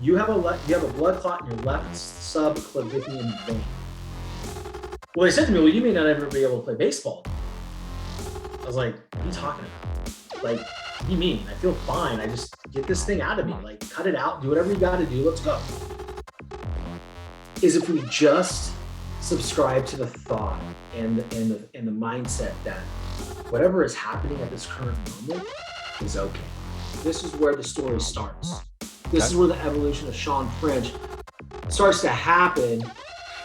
you have a blood clot in your left subclavian vein. Well, they said to me, well, you may not ever be able to play baseball. I was like, what are you talking about? Like, what do you mean? I feel fine. I just get this thing out of me. Like, cut it out, do whatever you got to do. Let's go. Is if we just subscribe to the thought and the mindset that whatever is happening at this current moment is okay. This is where the story starts. This is where the evolution of Shawn French starts to happen.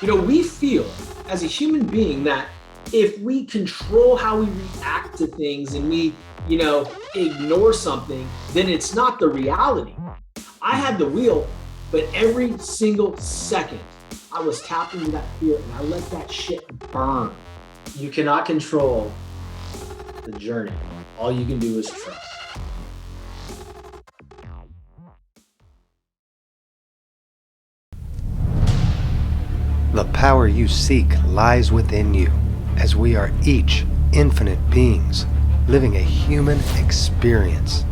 You know, we feel as a human being that if we control how we react to things and we, you know, ignore something, then it's not the reality. I had the wheel, but every single second I was tapped into that fear and I let that shit burn. You cannot control the journey. All you can do is trust. The power you seek lies within you, as we are each infinite beings living a human experience.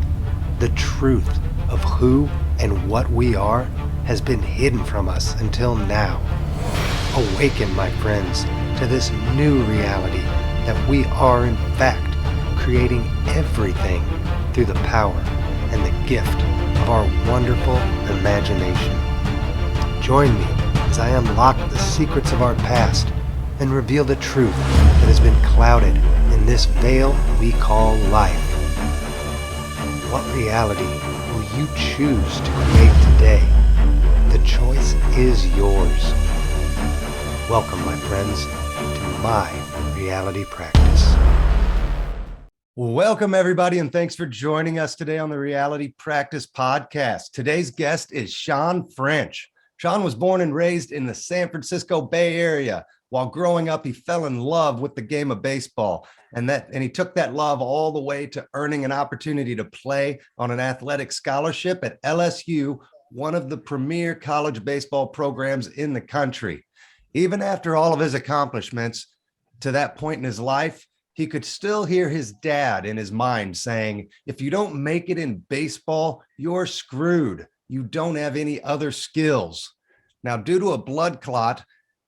The truth of who and what we are has been hidden from us until now. Awaken, my friends, to this new reality that we are in fact creating everything through the power and the gift of our wonderful imagination. Join me as I unlock the secrets of our past and reveal the truth that has been clouded in this veil we call life. What reality will you choose to create today? The choice is yours. Welcome, my friends, to My Reality Practice. Welcome, everybody, and thanks for joining us today on the Reality Practice podcast. Today's guest is Shawn French. Shawn was born and raised in the San Francisco Bay Area. While growing up, he fell in love with the game of baseball, and he took that love all the way to earning an opportunity to play on an athletic scholarship at LSU, one of the premier college baseball programs in the country. Even after all of his accomplishments to that point in his life, he could still hear his dad in his mind saying, if you don't make it in baseball, you're screwed. You don't have any other skills. Now, due to a blood clot,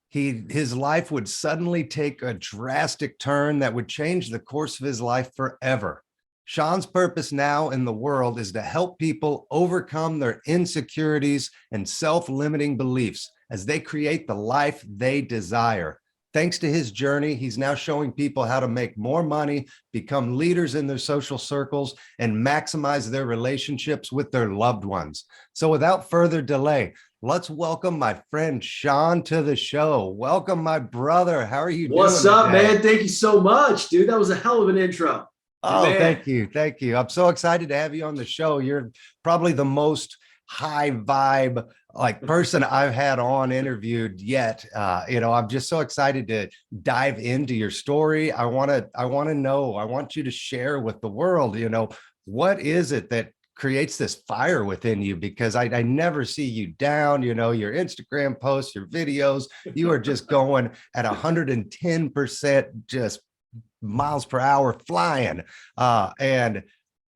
his life would suddenly take a drastic turn that would change the course of his life forever. Shawn's purpose now in the world is to help people overcome their insecurities and self-limiting beliefs as they create the life they desire. Thanks to his journey, he's now showing people how to make more money, become leaders in their social circles, and maximize their relationships with their loved ones. So without further delay, let's welcome my friend Shawn to the show. Welcome, my brother. How are you doing? What's up, man? Thank you so much, dude. That was a hell of an intro. Oh, man. Thank you. Thank you. I'm so excited to have you on the show. You're probably the most high vibe person I've had on interviewed yet. I'm just so excited to dive into your story. I want to know, I want you to share with the world, what is it that creates this fire within you? Because I never see you down, your Instagram posts, your videos, you are just going at 110%, just miles per hour flying. And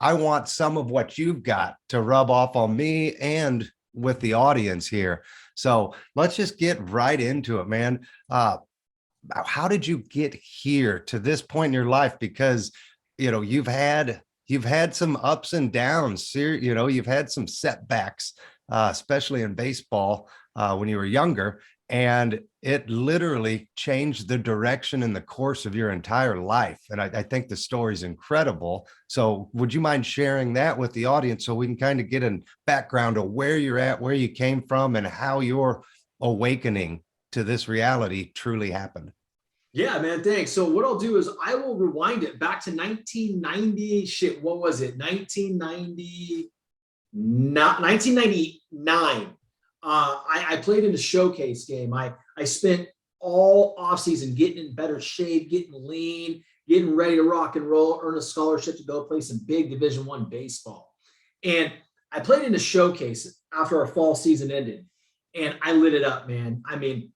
I want some of what you've got to rub off on me and with the audience here. So let's just get right into it, man. How did you get here to this point in your life? Because, you've had some ups and downs, you've had some setbacks, especially in baseball when you were younger, and it literally changed the direction and the course of your entire life. And I think the story's incredible. So would you mind sharing that with the audience so we can kind of get a background of where you're at, where you came from, and how your awakening to this reality truly happened? Yeah, man, thanks. So what I'll do is I will rewind it back to 1990. Shit, what was it? 1999. I played in a showcase game. I spent all offseason getting in better shape, getting lean, getting ready to rock and roll, earn a scholarship to go play some big Division I baseball. And I played in a showcase after our fall season ended, and I lit it up, man. I mean,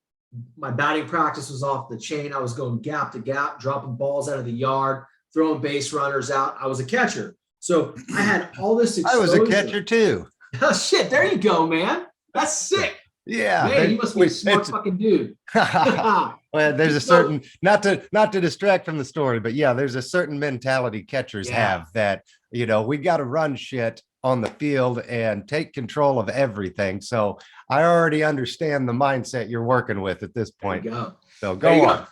my batting practice was off the chain. I was going gap to gap, dropping balls out of the yard, throwing base runners out. I was a catcher. So I had all this exposure. I was a catcher too. Oh, shit, there you go, man. That's sick. Yeah, Man, you must be a smart fucking dude. well, there's a certain, not to distract from the story, but yeah, there's a certain mentality catchers have that, we got to run shit on the field and take control of everything. So I already understand the mindset you're working with at this point. There you go. So go on.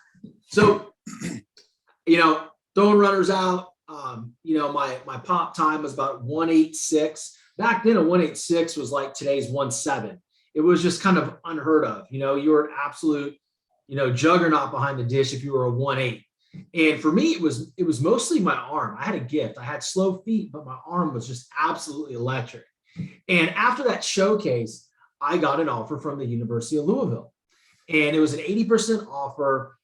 So, throwing runners out, my pop time was about 186. Back then, a 186 was like today's 1.7. It was just kind of unheard of. You were an absolute, juggernaut behind the dish if you were a 1.8. And for me, it was mostly my arm. I had a gift. I had slow feet, but my arm was just absolutely electric. And after that showcase, I got an offer from the University of Louisville. And it was an 80% offer,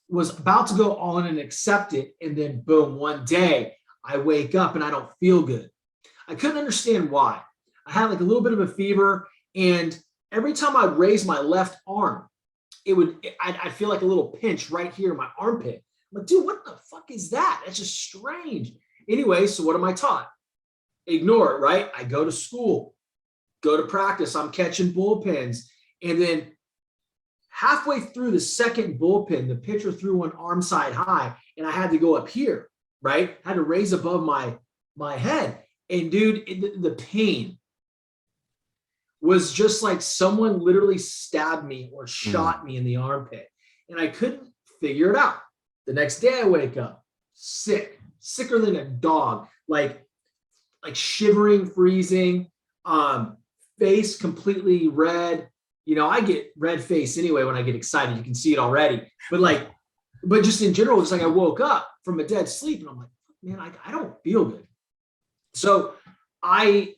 was about to go all in and accept it. And then boom, one day I wake up and I don't feel good. I couldn't understand why. I had like a little bit of a fever. And every time I'd raise my left arm, I'd feel like a little pinch right here in my armpit. I'm like, dude, what the fuck is that? That's just strange. Anyway, so what am I taught? Ignore it, right? I go to school, go to practice. I'm catching bullpens. And then halfway through the second bullpen, the pitcher threw one arm side high and I had to go up here, right? I had to raise above my head. And dude, the pain was just like someone literally stabbed me or shot me in the armpit. And I couldn't figure it out. The next day I wake up sicker than a dog, like shivering, freezing, face completely red. I get red face anyway when I get excited. You can see it already. But just in general, it's like I woke up from a dead sleep and I'm like, man, I don't feel good. So I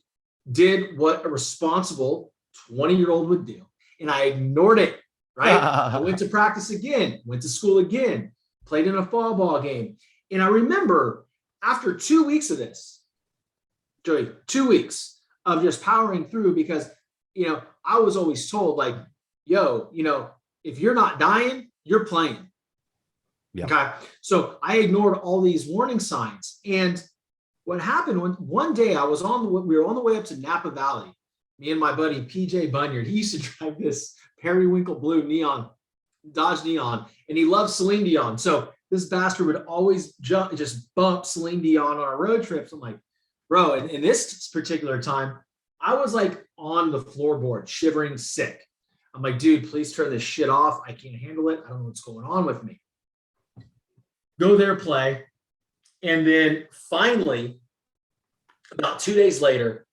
did what a responsible 20-year-old would do. And I ignored it, right? I went to practice again, went to school again, played in a fall ball game. And I remember after 2 weeks of this, Joey, 2 weeks of just powering through because, I was always told like, yo, if you're not dying, you're playing. Yeah. Okay. So I ignored all these warning signs. And what happened one day we were on the way up to Napa Valley, me and my buddy PJ Bunyard. He used to drive this periwinkle blue Dodge Neon, and he loved Celine Dion. So this bastard would always just bump Celine Dion on our road trips. I'm like, bro, and in this particular time, I was like on the floorboard, shivering, sick. I'm like, dude, please turn this shit off. I can't handle it. I don't know what's going on with me. Go there, play. And then finally, about 2 days later,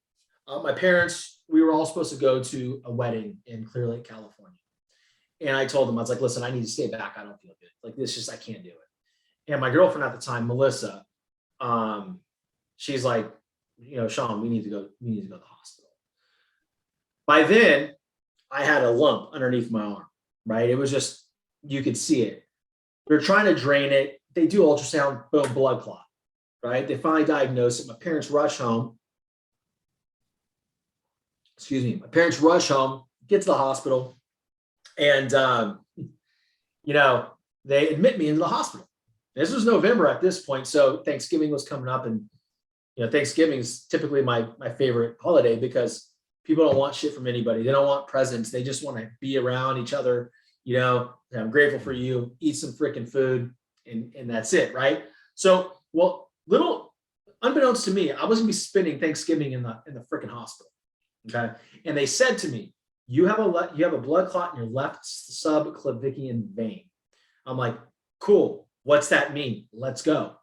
my parents, we were all supposed to go to a wedding in Clear Lake, California. And I told them, I was like, listen, I need to stay back. I don't feel good. Like this, just, I can't do it. And my girlfriend at the time, Melissa, she's like, Shawn, we need to go to the hospital. By then, I had a lump underneath my arm, right? It was just, you could see it. We were trying to drain it. They do ultrasound, boom, blood clot, right? They finally diagnosed it. My parents rush home. My parents rush home, get to the hospital, and, they admit me into the hospital. This was November at this point, so Thanksgiving was coming up, and, Thanksgiving is typically my favorite holiday because people don't want shit from anybody. They don't want presents. They just want to be around each other. I'm grateful for you, eat some freaking food, and that's it, right? So, little unbeknownst to me, I was gonna be spending Thanksgiving in the freaking hospital. Okay, and they said to me, "You have a blood clot in your left subclavian vein." I'm like, "Cool. What's that mean? Let's go."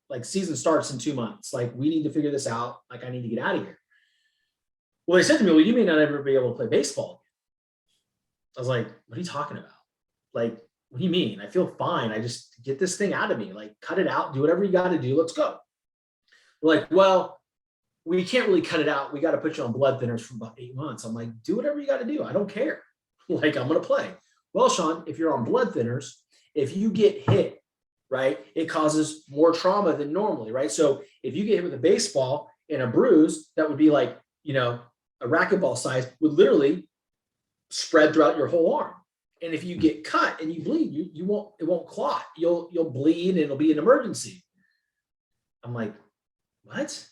Like season starts in 2 months. Like we need to figure this out. Like I need to get out of here. Well, they said to me, "Well, you may not ever be able to play baseball." I was like, "What are you talking about? Like, what do you mean? I feel fine. I just get this thing out of me. Like, cut it out. Do whatever you got to do. Let's go." They're like, "Well, we can't really cut it out. We got to put you on blood thinners for about 8 months." I'm like, "Do whatever you got to do. I don't care. Like, I'm going to play." Well, Shawn, if you're on blood thinners, if you get hit, right, it causes more trauma than normally, right? So if you get hit with a baseball and a bruise, that would be like, a racquetball size, would literally spread throughout your whole arm. And if you get cut and you bleed, it won't clot. You'll bleed and it'll be an emergency. I'm like, what?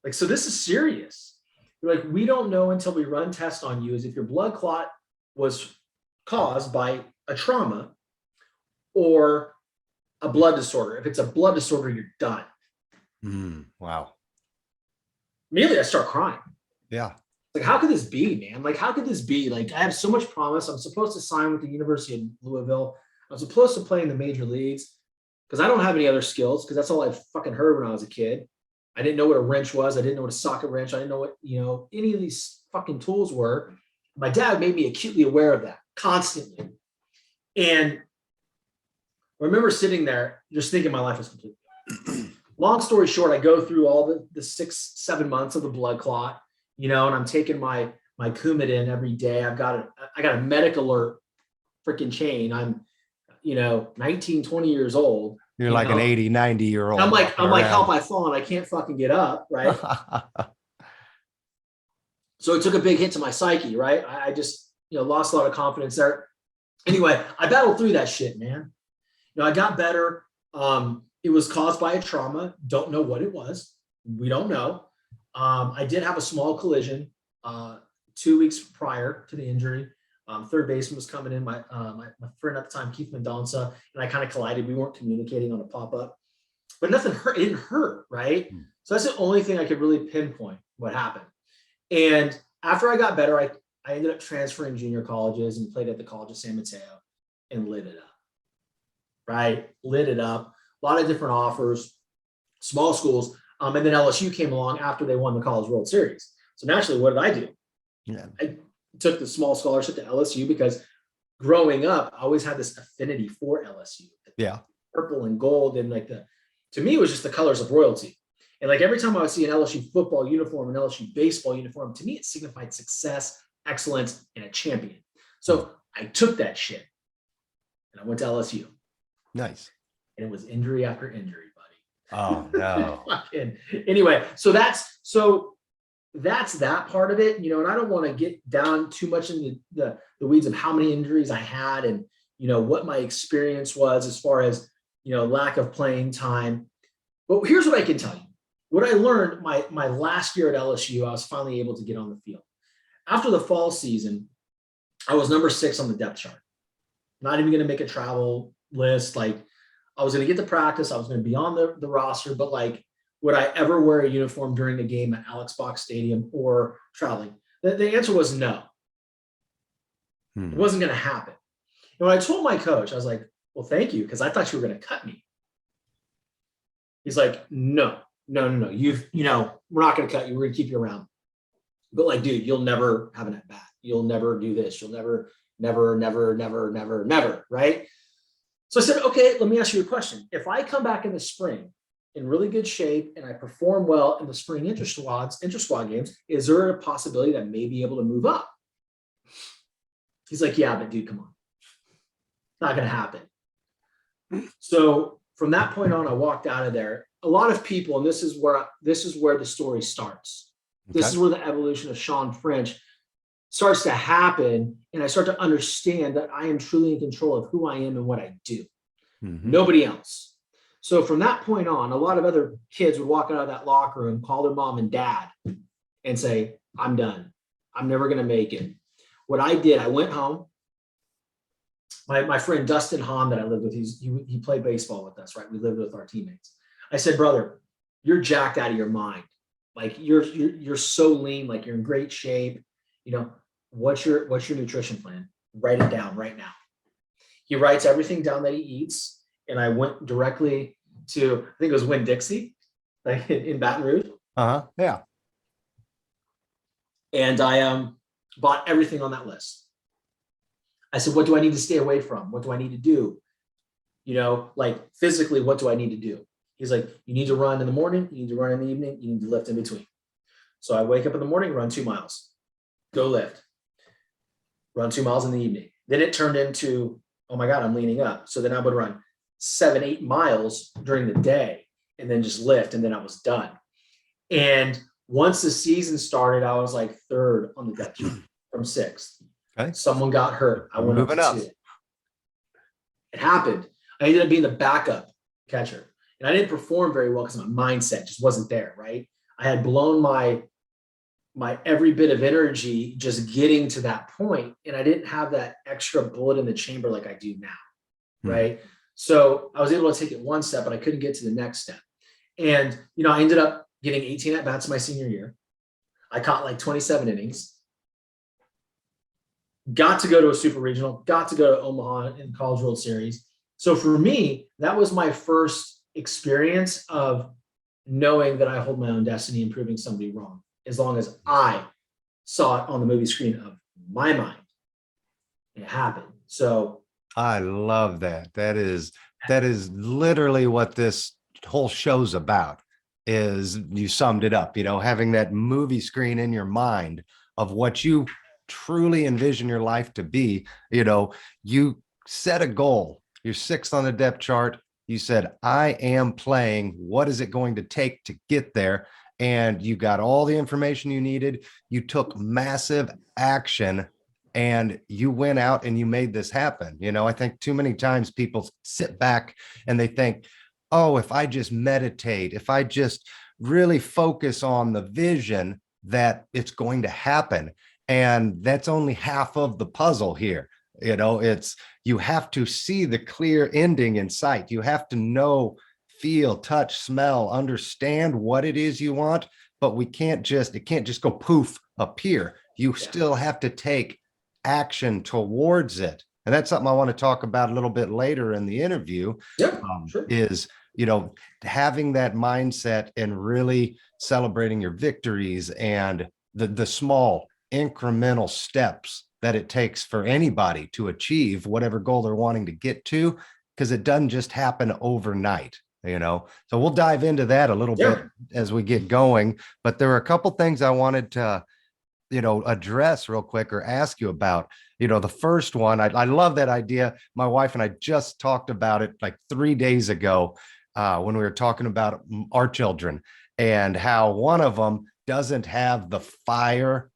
Like, so this is serious. They're like, we don't know until we run tests on you, is if your blood clot was caused by a trauma or a blood disorder. If it's a blood disorder, you're done. Wow. Immediately I start crying. Yeah. Like, how could this be, man? Like, how could this be? Like, I have so much promise. I'm supposed to sign with the University of Louisville. I'm supposed to play in the major leagues because I don't have any other skills, because that's all I fucking heard when I was a kid. I didn't know what a wrench was. I didn't know what a socket wrench. I didn't know what, any of these fucking tools were. My dad made me acutely aware of that constantly. And I remember sitting there just thinking my life was complete. Long story short, I go through all the 6-7 months of the blood clot, and I'm taking my Coumadin every day. I got a medic alert freaking chain. I'm, 19, 20 years old. You're like an 80, 90-year-old. I'm like, help, I've fallen. I can't fucking get up. Right. So it took a big hit to my psyche. Right. I just, lost a lot of confidence there. Anyway, I battled through that shit, man. I got better. It was caused by a trauma. Don't know what it was. We don't know. I did have a small collision 2 weeks prior to the injury. Third baseman was coming in, my friend at the time, Keith Mendonça, and I kind of collided. We weren't communicating on a pop-up, but nothing hurt. It didn't hurt, right? So that's the only thing I could really pinpoint what happened. And after I got better, I ended up transferring junior colleges and played at the College of San Mateo and lit it up, right? Lit it up. A lot of different offers, small schools. And then LSU came along after they won the College World Series. So naturally, what did I do? Yeah. I took the small scholarship to LSU because growing up, I always had this affinity for LSU. Yeah. Purple and gold. And to me, it was just the colors of royalty. And like every time I would see an LSU football uniform, an LSU baseball uniform, to me, it signified success, excellence, and a champion. So I took that shit and I went to LSU. Nice. And it was injury after injury, buddy. Oh, no. Anyway, so that's that part of it, and I don't want to get down too much into the weeds of how many injuries I had and, what my experience was as far as, lack of playing time. But here's what I can tell you. What I learned my last year at LSU, I was finally able to get on the field. After the fall season, I was number 6 on the depth chart. Not even going to make a travel list. Like, I was going to get to practice. I was going to be on the roster, but would I ever wear a uniform during a game at Alex Box Stadium or traveling? The answer was no. It wasn't going to happen. And when I told my coach, I was like, well, thank you, because I thought you were going to cut me. He's like, no. We're not going to cut you. We're going to keep you around. But dude, you'll never have an at bat. You'll never do this. You'll never, right? So I said, okay, let me ask you a question. If I come back in the spring in really good shape and I perform well in the spring inter-squad games, is there a possibility that I may be able to move up? He's like, yeah, but dude, come on. It's not going to happen. So from that point on, I walked out of there. A lot of people, and this is where the story starts. Okay. This is where the evolution of Shawn French starts to happen, and I start to understand that I am truly in control of who I am and what I do. Nobody else. So from that point on, a lot of other kids would walk out of that locker room, call their mom and dad, and say, I'm done. I'm never going to make it. What I did, I went home. My friend Dustin Hahn that I lived with, he played baseball with us, right? We lived with our teammates. I said, brother, you're jacked out of your mind. You're so lean, you're in great shape. What's your nutrition plan? Write it down right now. He writes everything down that he eats. And I went directly to, I think it was Winn-Dixie, in Baton Rouge. Yeah. And I bought everything on that list. I said, what do I need to stay away from? What do I need to do? Physically, what do I need to do? He's like, you need to run in the morning, you need to run in the evening, you need to lift in between. So I wake up in the morning, run 2 miles, go lift, run 2 miles in the evening. Then it turned into, oh my God, I'm leaning up. So then I would run 7-8 miles during the day and then just lift. And then I was done. And once the season started, I was third on the depth chart from 6th. Okay. Someone got hurt. I went moving up to 2. It happened. I ended up being the backup catcher. And I didn't perform very well because my mindset just wasn't there, right? I had blown my my every bit of energy just getting to that point, and I didn't have that extra bullet in the chamber like I do now, right? So I was able to take it one step, but I couldn't get to the next step. And, I ended up getting 18 at bats my senior year. I caught like 27 innings, got to go to a super regional, got to go to Omaha in College World Series. So for me, that was my first experience of knowing that I hold my own destiny and proving somebody wrong, as long as I saw it on the movie screen of my mind. It happened. So I love that. That is literally what this whole show's about. Is you summed it up, having that movie screen in your mind of what you truly envision your life to be. You set a goal. You're 6th on the depth chart. You said, I am playing. What is it going to take to get there? And you got all the information you needed. You took massive action and you went out and you made this happen. I think too many times people sit back and they think, oh, if I just meditate, if I just really focus on the vision, that it's going to happen. And that's only half of the puzzle here. You have to see the clear ending in sight. You have to know, feel, touch, smell, understand what it is you want, but it can't just go poof up here. You still have to take action towards it. And that's something I want to talk about a little bit later in the interview. Sure. Is, having that mindset and really celebrating your victories and the small incremental steps that it takes for anybody to achieve whatever goal they're wanting to get to, because it doesn't just happen overnight. So we'll dive into that a little bit as we get going. But there are a couple things I wanted to address real quick or ask you about. The first one, I love that idea. My wife and I just talked about it like 3 days ago when we were talking about our children and how one of them doesn't have the fire.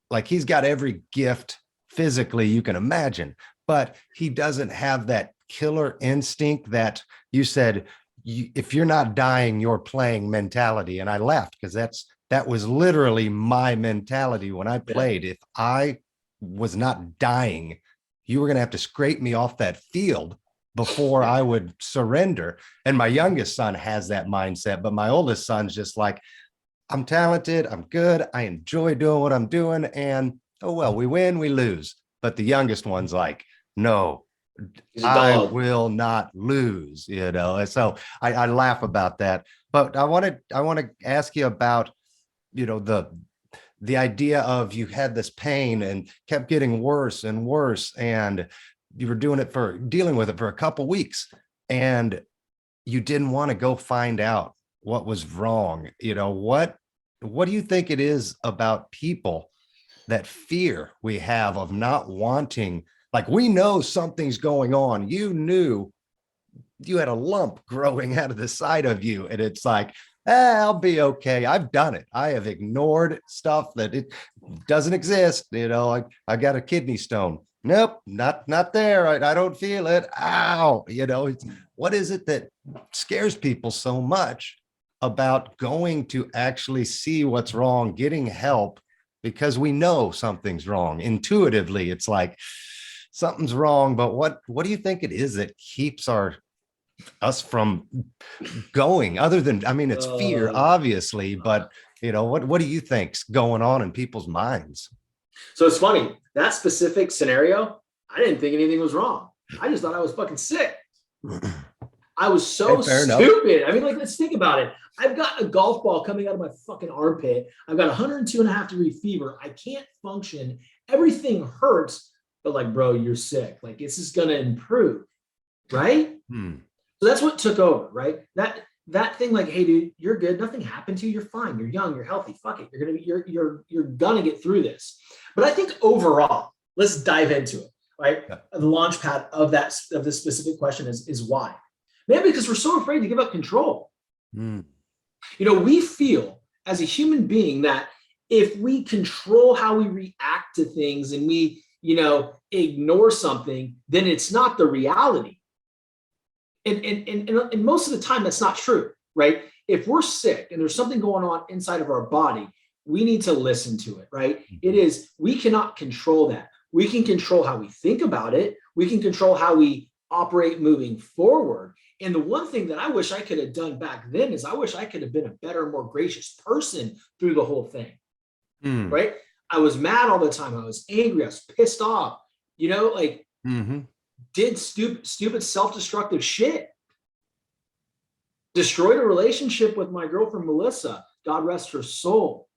Like, he's got every gift physically you can imagine, but he doesn't have that killer instinct that you said, if you're not dying, you're playing mentality. And I laughed because that was literally my mentality when I played. If I was not dying, you were going to have to scrape me off that field before I would surrender. And my youngest son has that mindset, but my oldest son's just like, I'm talented, I'm good, I enjoy doing what I'm doing, and oh well, we win, we lose. But the youngest one's like, no, I will not lose, And so I laugh about that. But I want to ask you about, the idea of you had this pain and kept getting worse and worse, and you were dealing with it for a couple weeks, and you didn't want to go find out what was wrong. What do you think it is about people, that fear we have of not wanting, like, we know something's going on. You knew you had a lump growing out of the side of you, and it's like, I'll be okay. I've done it. I have ignored stuff that it doesn't exist. I got a kidney stone. Nope, not there. I don't feel it. Ow. What is it that scares people so much about going to actually see what's wrong, getting help, because we know something's wrong. Intuitively, it's like something's wrong. But what do you think it is that keeps us from going, other than, it's fear, obviously, but what do you think's going on in people's minds? So it's funny, that specific scenario, I didn't think anything was wrong. I just thought I was fucking sick. I was so stupid. Let's think about it. I've got a golf ball coming out of my fucking armpit. I've got 102.5-degree fever. I can't function. Everything hurts, but bro, you're sick. It's just going to improve. Right? So that's what took over, right? That thing, hey, dude, you're good. Nothing happened to you. You're fine. You're young. You're healthy. Fuck it. You're gonna get through this. But I think overall, let's dive into it, right? Yeah. The launch pad of this specific question is why? Maybe because we're so afraid to give up control. We feel as a human being that if we control how we react to things and we, ignore something, then it's not the reality. And most of the time, that's not true, right? If we're sick and there's something going on inside of our body, we need to listen to it, right? It is, we cannot control that. We can control how we think about it. We can control how we operate moving forward. And the one thing that I wish I could have done back then is I wish I could have been a better, more gracious person through the whole thing, right? I was mad all the time. I was angry. I was pissed off, like did stupid self-destructive shit. Destroyed a relationship with my girlfriend, Melissa. God rest her soul.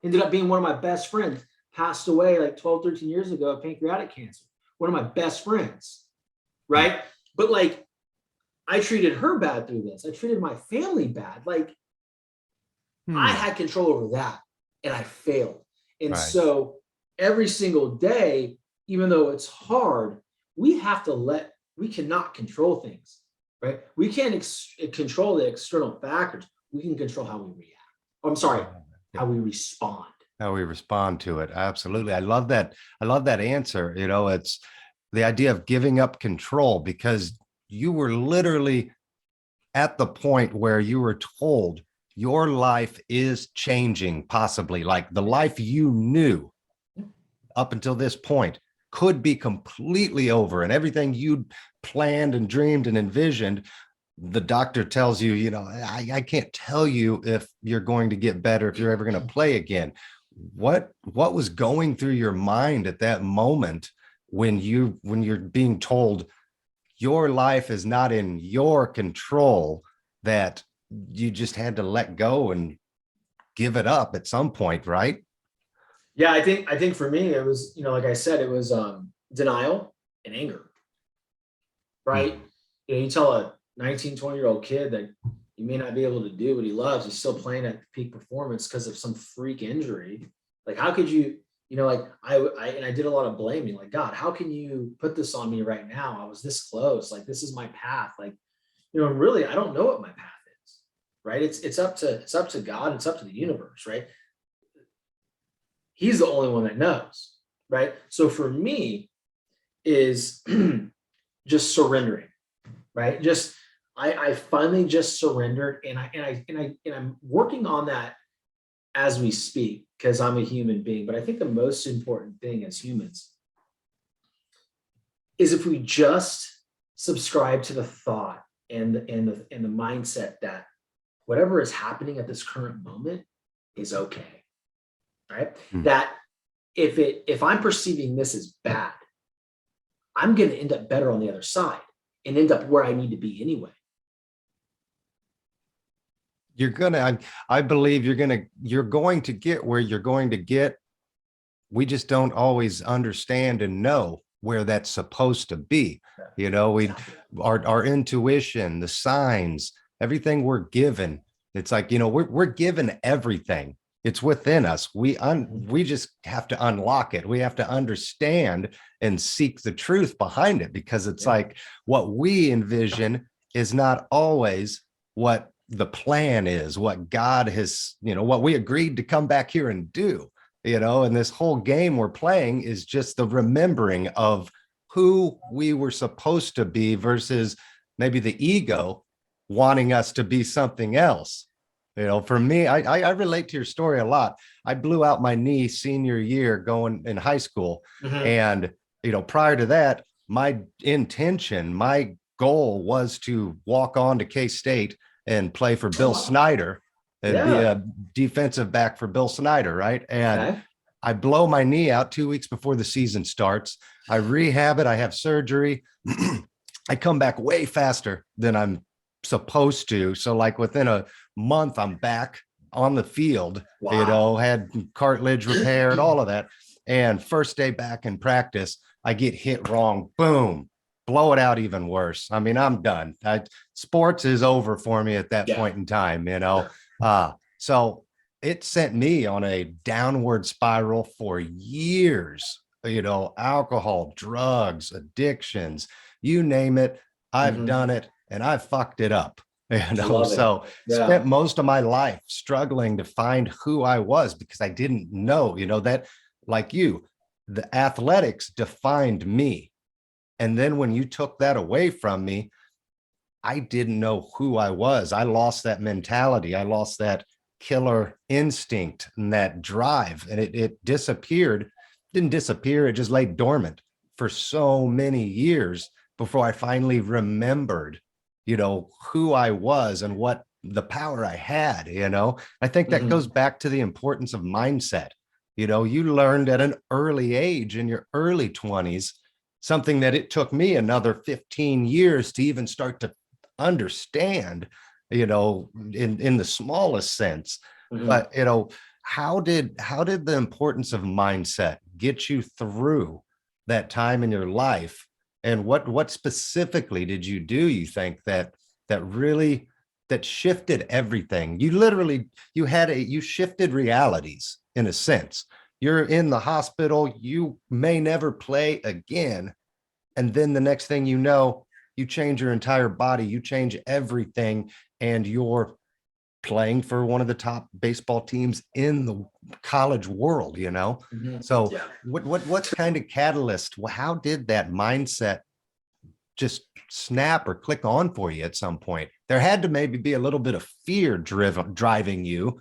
Ended up being one of my best friends. Passed away like 12, 13 years ago of pancreatic cancer. One of my best friends, right? But like, I treated her bad through this. I treated my family bad. Like, I had control over that, and I failed. And so every single day, even though it's hard, we cannot control things, right? We can't control the external factors. We can control how we react. I'm sorry, how we respond. How we respond to it. Absolutely. I love that. I love that answer. It's the idea of giving up control, because you were literally at the point where you were told your life is changing, possibly like the life you knew up until this point could be completely over, and everything you'd planned and dreamed and envisioned, the doctor tells you, I can't tell you if you're going to get better, if you're ever going to play again. What was going through your mind at that moment when you're being told your life is not in your control, that you just had to let go and give it up at some point, right? Yeah, I think for me, it was, like I said, it was denial and anger, right? You tell a 19, 20-year-old kid that he may not be able to do what he loves. He's still playing at peak performance because of some freak injury. Like, how could you, I did a lot of blaming, like, God, how can you put this on me right now? I was this close. Like, this is my path. Like, really, I don't know what my path is, right? It's up to God. It's up to the universe, right? He's the only one that knows, right? So for me is just surrendering, right? I finally just surrendered, and I'm working on that as we speak, because I'm a human being. But I think the most important thing as humans is if we just subscribe to the thought and the mindset that whatever is happening at this current moment is okay, right? That if I'm perceiving this as bad, I'm going to end up better on the other side and end up where I need to be anyway. I believe you're going to get where you're going to get. We just don't always understand and know where that's supposed to be. Our intuition, the signs, everything we're given. It's like, we're given everything. It's within us. We just have to unlock it. We have to understand and seek the truth behind it, because it's like what we envision is not always what the plan is, what God has, what we agreed to come back here and do, and this whole game we're playing is just the remembering of who we were supposed to be versus maybe the ego wanting us to be something else. For me, I relate to your story a lot. I blew out my knee senior year going in high school. And, prior to that, my intention, my goal was to walk on to K-State and play for Bill Snyder and be a defensive back for Bill Snyder, right? And I blow my knee out 2 weeks before the season starts. I rehab it. I have surgery. I come back way faster than I'm supposed to. So like within a month, I'm back on the field, had cartilage repaired, all of that. And first day back in practice, I get hit wrong. Boom. Blow it out even worse. I mean, I'm done. Sports is over for me at that point in time, so it sent me on a downward spiral for years, alcohol, drugs, addictions, you name it. I've done it, and I've fucked it up. Spent most of my life struggling to find who I was, because I didn't know, that, like you, the athletics defined me. And then when you took that away from me, I didn't know who I was. I lost that mentality. I lost that killer instinct and that drive, and it disappeared. Didn't disappear, it just lay dormant for so many years before I finally remembered, who I was and what the power I had. I think that goes back to the importance of mindset. You learned at an early age in your early 20s, something that it took me another 15 years to even start to understand, in the smallest sense. But, how did the importance of mindset get you through that time in your life? And what specifically did you do, you think, that really that shifted everything? You shifted realities in a sense. You're in the hospital, you may never play again. And then the next thing you know, you change your entire body, you change everything, and you're playing for one of the top baseball teams in the college world. So Yeah. what kind of catalyst, how did that mindset just snap or click on for you at some point? There had to maybe be a little bit of fear driving you,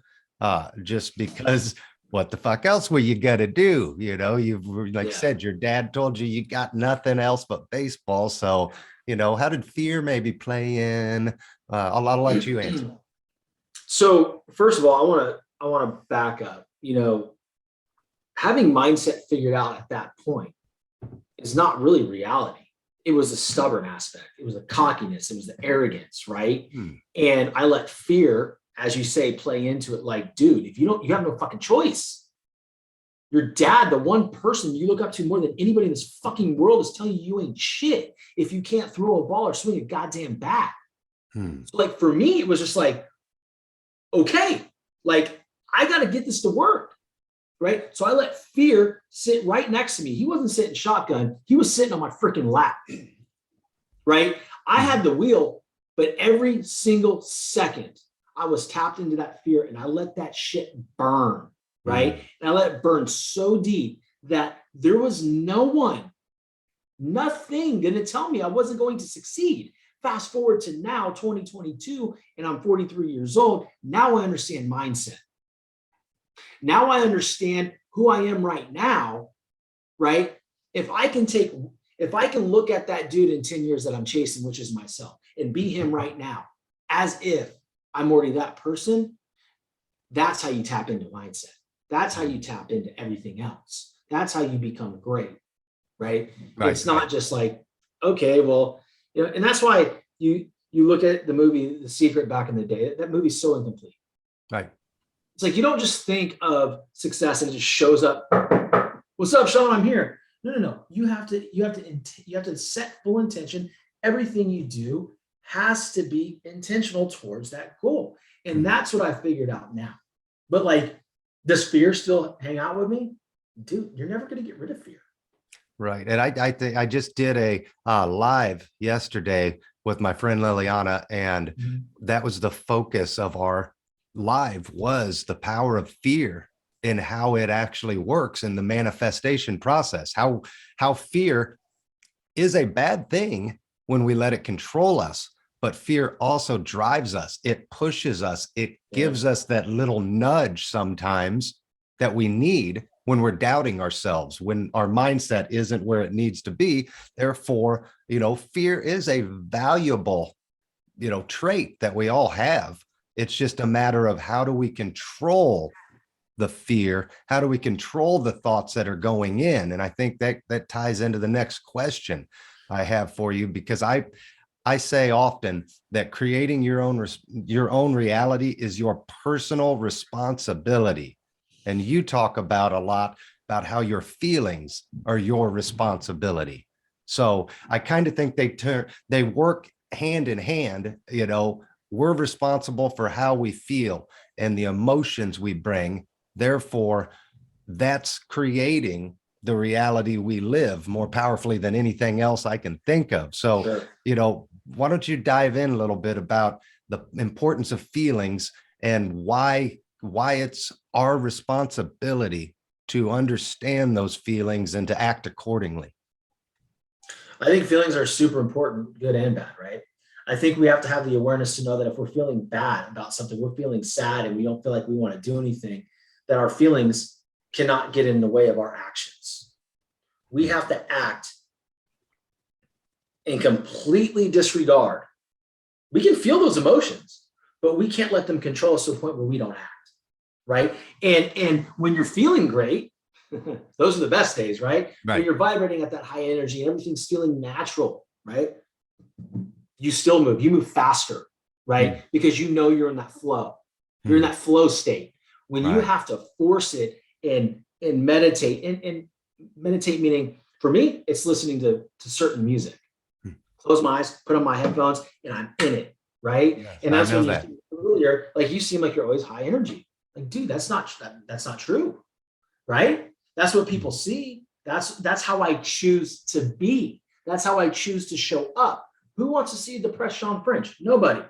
just because what the fuck else were you gonna do? You've, like you said, your dad told you you got nothing else but baseball. So, how did fear maybe play in? I'll let you answer. So first of all, I want to back up. Having mindset figured out at that point is not really reality. It was the stubborn aspect. It was the cockiness. It was the arrogance, right? And I let fear, as you say, play into it. Like, dude, if you have no fucking choice. Your dad, the one person you look up to more than anybody in this fucking world, is telling you ain't shit if you can't throw a ball or swing a goddamn bat. So like for me, it was just like, okay, like I got to get this to work, right? So I let fear sit right next to me. He wasn't sitting shotgun. He was sitting on my freaking lap, right? I had the wheel, but every single second I was tapped into that fear and I let that shit burn, right? And I let it burn so deep that there was nothing going to tell me I wasn't going to succeed. Fast forward to now, 2022, and I'm 43 years old. Now I understand mindset. Now I understand who I am right now, right? If I can look at that dude in 10 years that I'm chasing, which is myself, and be him right now, as if I'm already that person, that's how you tap into mindset. That's how you tap into everything else. That's how you become great, right? It's not just like, okay, well, and that's why you look at the movie The Secret back in the day. That movie's so incomplete. Right. It's like you don't just think of success and it just shows up. What's up, Shawn? I'm here. No. You have to set full intention. Everything you do has to be intentional towards that goal, and that's what I figured out now. But like, does fear still hang out with me, dude? You're never going to get rid of fear. Right. And I think I just did a live yesterday with my friend Liliana, and that was the focus of our live, was the power of fear and how it actually works in the manifestation process, how fear is a bad thing when we let it control us, but fear also drives us. It pushes us. It gives us that little nudge sometimes that we need when we're doubting ourselves, when our mindset isn't where it needs to be. Therefore, fear is a valuable, trait that we all have. It's just a matter of how do we control the fear? How do we control the thoughts that are going in? And I think that ties into the next question I have for you, because I say often that creating your own reality is your personal responsibility. And you talk about a lot about how your feelings are your responsibility. So I kind of think they work hand in hand. We're responsible for how we feel and the emotions we bring. Therefore, that's creating the reality we live more powerfully than anything else I can think of. So, why don't you dive in a little bit about the importance of feelings and why it's our responsibility to understand those feelings and to act accordingly? I think feelings are super important, good and bad, right? I think we have to have the awareness to know that if we're feeling bad about something, we're feeling sad and we don't feel like we want to do anything, that our feelings cannot get in the way of our actions. We have to act and completely disregard. We can feel those emotions, but we can't let them control us to a point where we don't act, right? And when you're feeling great, those are the best days, right? When you're vibrating at that high energy and everything's feeling natural, right? You still move, you move faster, right? Because you know you're in that flow. You're in that flow state. When you have to force it and meditate, and meditate meaning, for me, it's listening to certain music. Close my eyes, put on my headphones, and I'm in it, right? Yes, and that's when that. earlier, like you seem like you're always high energy. Like, dude, that's not true, right? That's what people see. That's how I choose to be. That's how I choose to show up. Who wants to see depressed Shawn French? Nobody,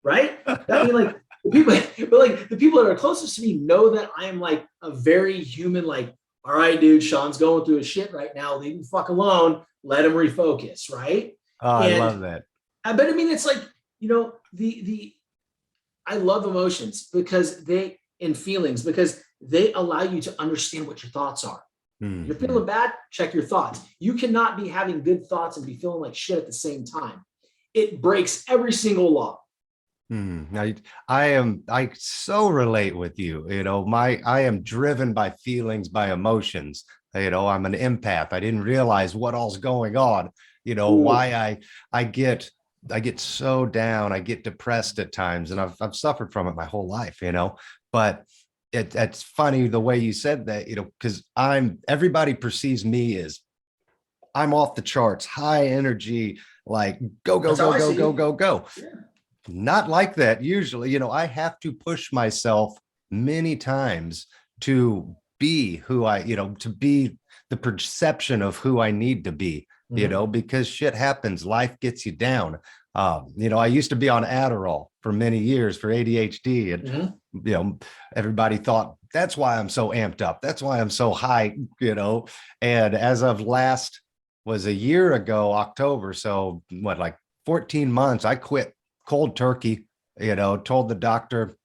right? I mean, like the people, but like the people that are closest to me know that I am like a very human. Like, all right, dude, Shawn's going through his shit right now. Leave him fuck alone. Let him refocus, right? Oh, I love that. But I mean, it's like, you know, I love emotions because and feelings, because they allow you to understand what your thoughts are. You're feeling bad, check your thoughts. You cannot be having good thoughts and be feeling like shit at the same time. It breaks every single law. I so relate with you. You know, I am driven by feelings, by emotions. You know, I'm an empath. I didn't realize what all's going on. You know, why I get so down. I get depressed at times, and I've suffered from it my whole life. You know, but it's funny the way you said that. You know, because everybody perceives me as I'm off the charts, high energy, like go. Yeah. Not like that. Usually, you know, I have to push myself many times to be who to be the perception of who I need to be, you know, because shit happens. Life gets you down. You know, I used to be on Adderall for many years for ADHD, and, you know, everybody thought that's why I'm so amped up. That's why I'm so high, you know, and as of was a year ago, October. So what, like 14 months, I quit cold turkey, you know, told the doctor,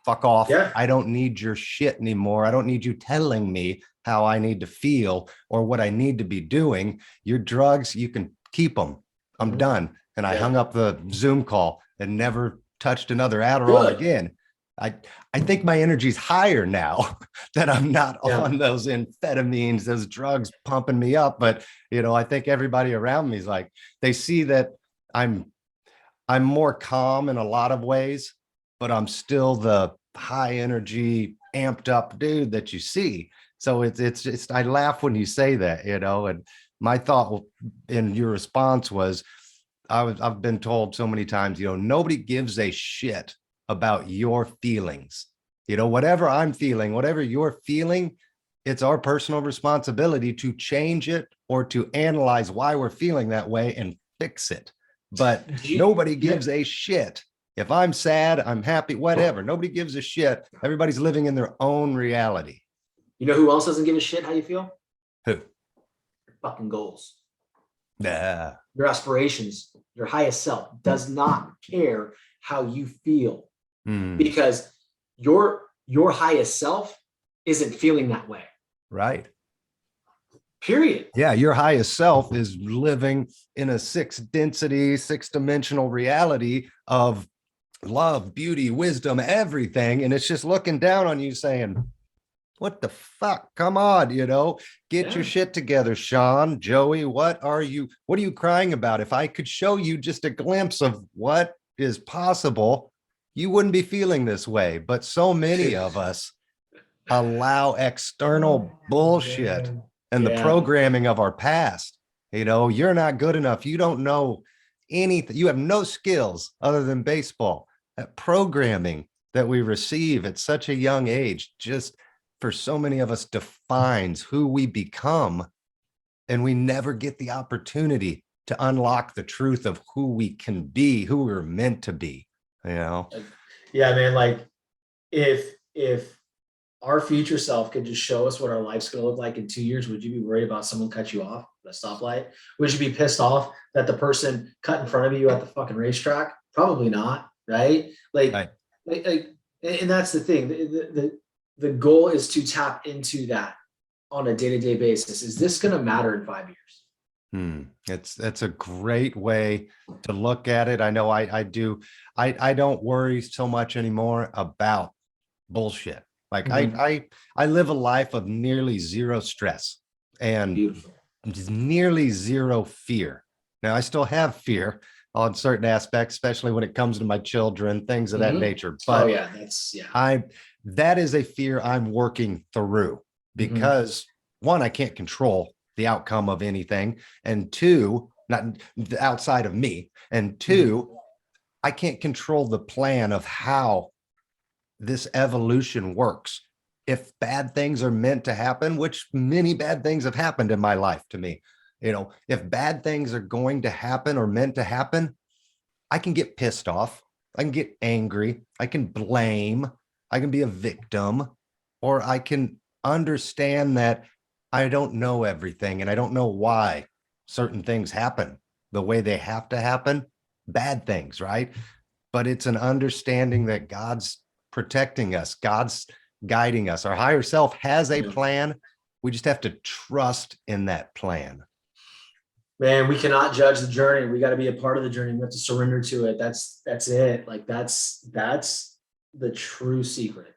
fuck off. Yeah. I don't need your shit anymore. I don't need you telling me how I need to feel or what I need to be doing. Your drugs, you can keep them. I'm done. And I hung up the Zoom call and never touched another Adderall again. I think my energy's higher now that I'm not on those amphetamines, those drugs pumping me up. But, you know, I think everybody around me is like, they see that I'm more calm in a lot of ways, but I'm still the high energy, amped up dude that you see. So it's just, I laugh when you say that, you know, and my thought in your response was, I've been told so many times, you know, nobody gives a shit about your feelings. You know, whatever I'm feeling, whatever you're feeling, it's our personal responsibility to change it or to analyze why we're feeling that way and fix it. But nobody gives a shit. If I'm sad, I'm happy, whatever. Nobody gives a shit. Everybody's living in their own reality. You know who else doesn't give a shit how you feel? Who? Your fucking goals. Yeah. Your aspirations, your highest self does not care how you feel, because your highest self isn't feeling that way. Right. Period. Yeah, your highest self is living in a sixth dimensional reality of love, beauty, wisdom, everything. And it's just looking down on you saying, what the fuck? Come on, you know, get your shit together, Shawn, Joey. What are you crying about? If I could show you just a glimpse of what is possible, you wouldn't be feeling this way. But so many of us allow external bullshit and the programming of our past. You know, you're not good enough. You don't know anything. You have no skills other than baseball. That programming that we receive at such a young age, just for so many of us, defines who we become. And we never get the opportunity to unlock the truth of who we can be, who we're meant to be, you know? Yeah, man. Like if our future self could just show us what our life's going to look like in 2 years, would you be worried about someone cut you off? at a stoplight? Would you be pissed off that the person cut in front of you at the fucking racetrack? Probably not, right? Right. And that's the thing. The goal is to tap into that on a day-to-day basis. Is this going to matter in 5 years? That's a great way to look at it. I know I do. I don't worry so much anymore about bullshit. Like I live a life of nearly zero stress and Beautiful. just nearly zero fear. Now I still have fear on certain aspects, especially when it comes to my children, things of that nature. But that is a fear I'm working through because one, I can't control the outcome of anything, and two, not outside of me, and two, I can't control the plan of how this evolution works. If bad things are meant to happen, which many bad things have happened in my life to me, if bad things are going to happen or meant to happen, I can get pissed off, I can get angry, I can blame, I can be a victim, or I can understand that I don't know everything and I don't know why certain things happen the way they have to happen, bad things, right? But it's an understanding that God's protecting us, God's guiding us. Our higher self has a plan. We just have to trust in that plan. Man, we cannot judge the journey. We got to be a part of the journey. We have to surrender to it. That's it. Like that's the true secret.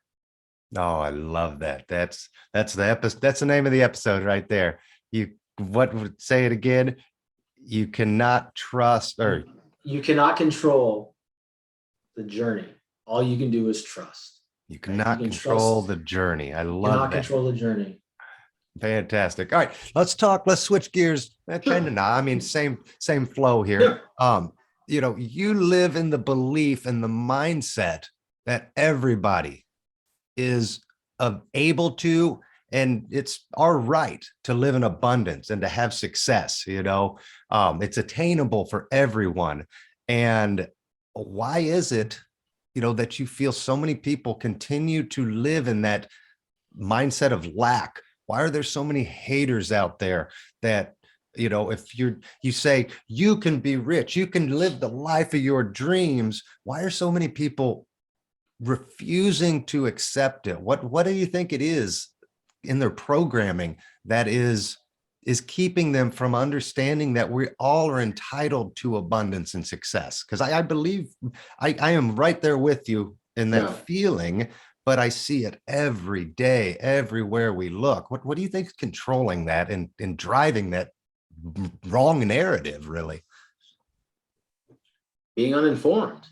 Oh, I love that. That's the episode. That's the name of the episode right there. What would say it again? You cannot trust, or you cannot control the journey. All you can do is trust. You cannot control the journey. I love that. Cannot control the journey. Fantastic. All right, let's switch gears. Kind of not. I mean, same flow here. You live in the belief and the mindset that everybody is able to, and it's our right to live in abundance and to have success. It's attainable for everyone. And why is it, that you feel so many people continue to live in that mindset of lack? Why are there so many haters out there that, if you say you can be rich, you can live the life of your dreams, why are so many people refusing to accept it? What do you think it is in their programming that is keeping them from understanding that we all are entitled to abundance and success? Because I believe I am right there with you in that feeling, but I see it every day, everywhere we look. What do you think is controlling that and driving that wrong narrative, really? Being uninformed.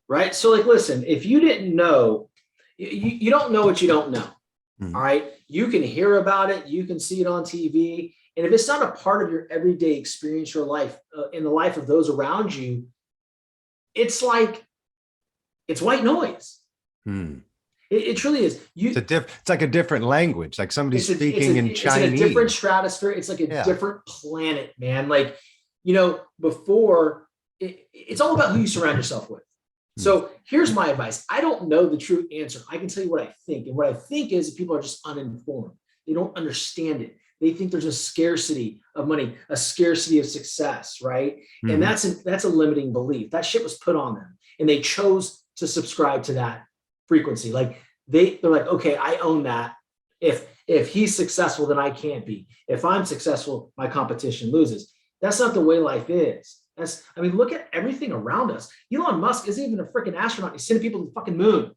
Right? So listen, if you didn't know, you don't know what you don't know. All right. You can hear about it. You can see it on TV. And if it's not a part of your everyday experience, your life, in the life of those around you, it's white noise. It truly is. It's like a different language, like somebody speaking in Chinese. It's a different stratosphere. It's like a different planet, man. Before, it's all about who you surround yourself with. So here's my advice. I don't know the true answer. I can tell you what I think. And what I think is people are just uninformed. They don't understand it. They think there's a scarcity of money, a scarcity of success, right? And that's a limiting belief. That shit was put on them. And they chose to subscribe to that frequency. They're like, okay, I own that. If he's successful, then I can't be. If I'm successful, my competition loses. That's not the way life is. Look at everything around us. Elon Musk isn't even a freaking astronaut. He's sending people to the fucking moon.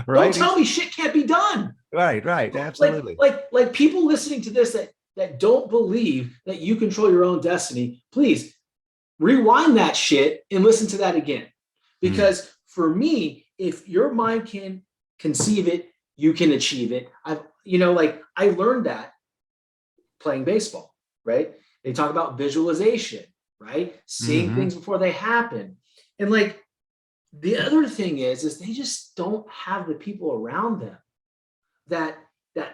Right? Don't tell me shit can't be done. Right. Absolutely. Like people listening to this that don't believe that you control your own destiny, please rewind that shit and listen to that again. Because for me, if your mind can conceive it, you can achieve it. I learned that playing baseball, right? They talk about visualization, right? Seeing things before they happen. And the other thing is they just don't have the people around them that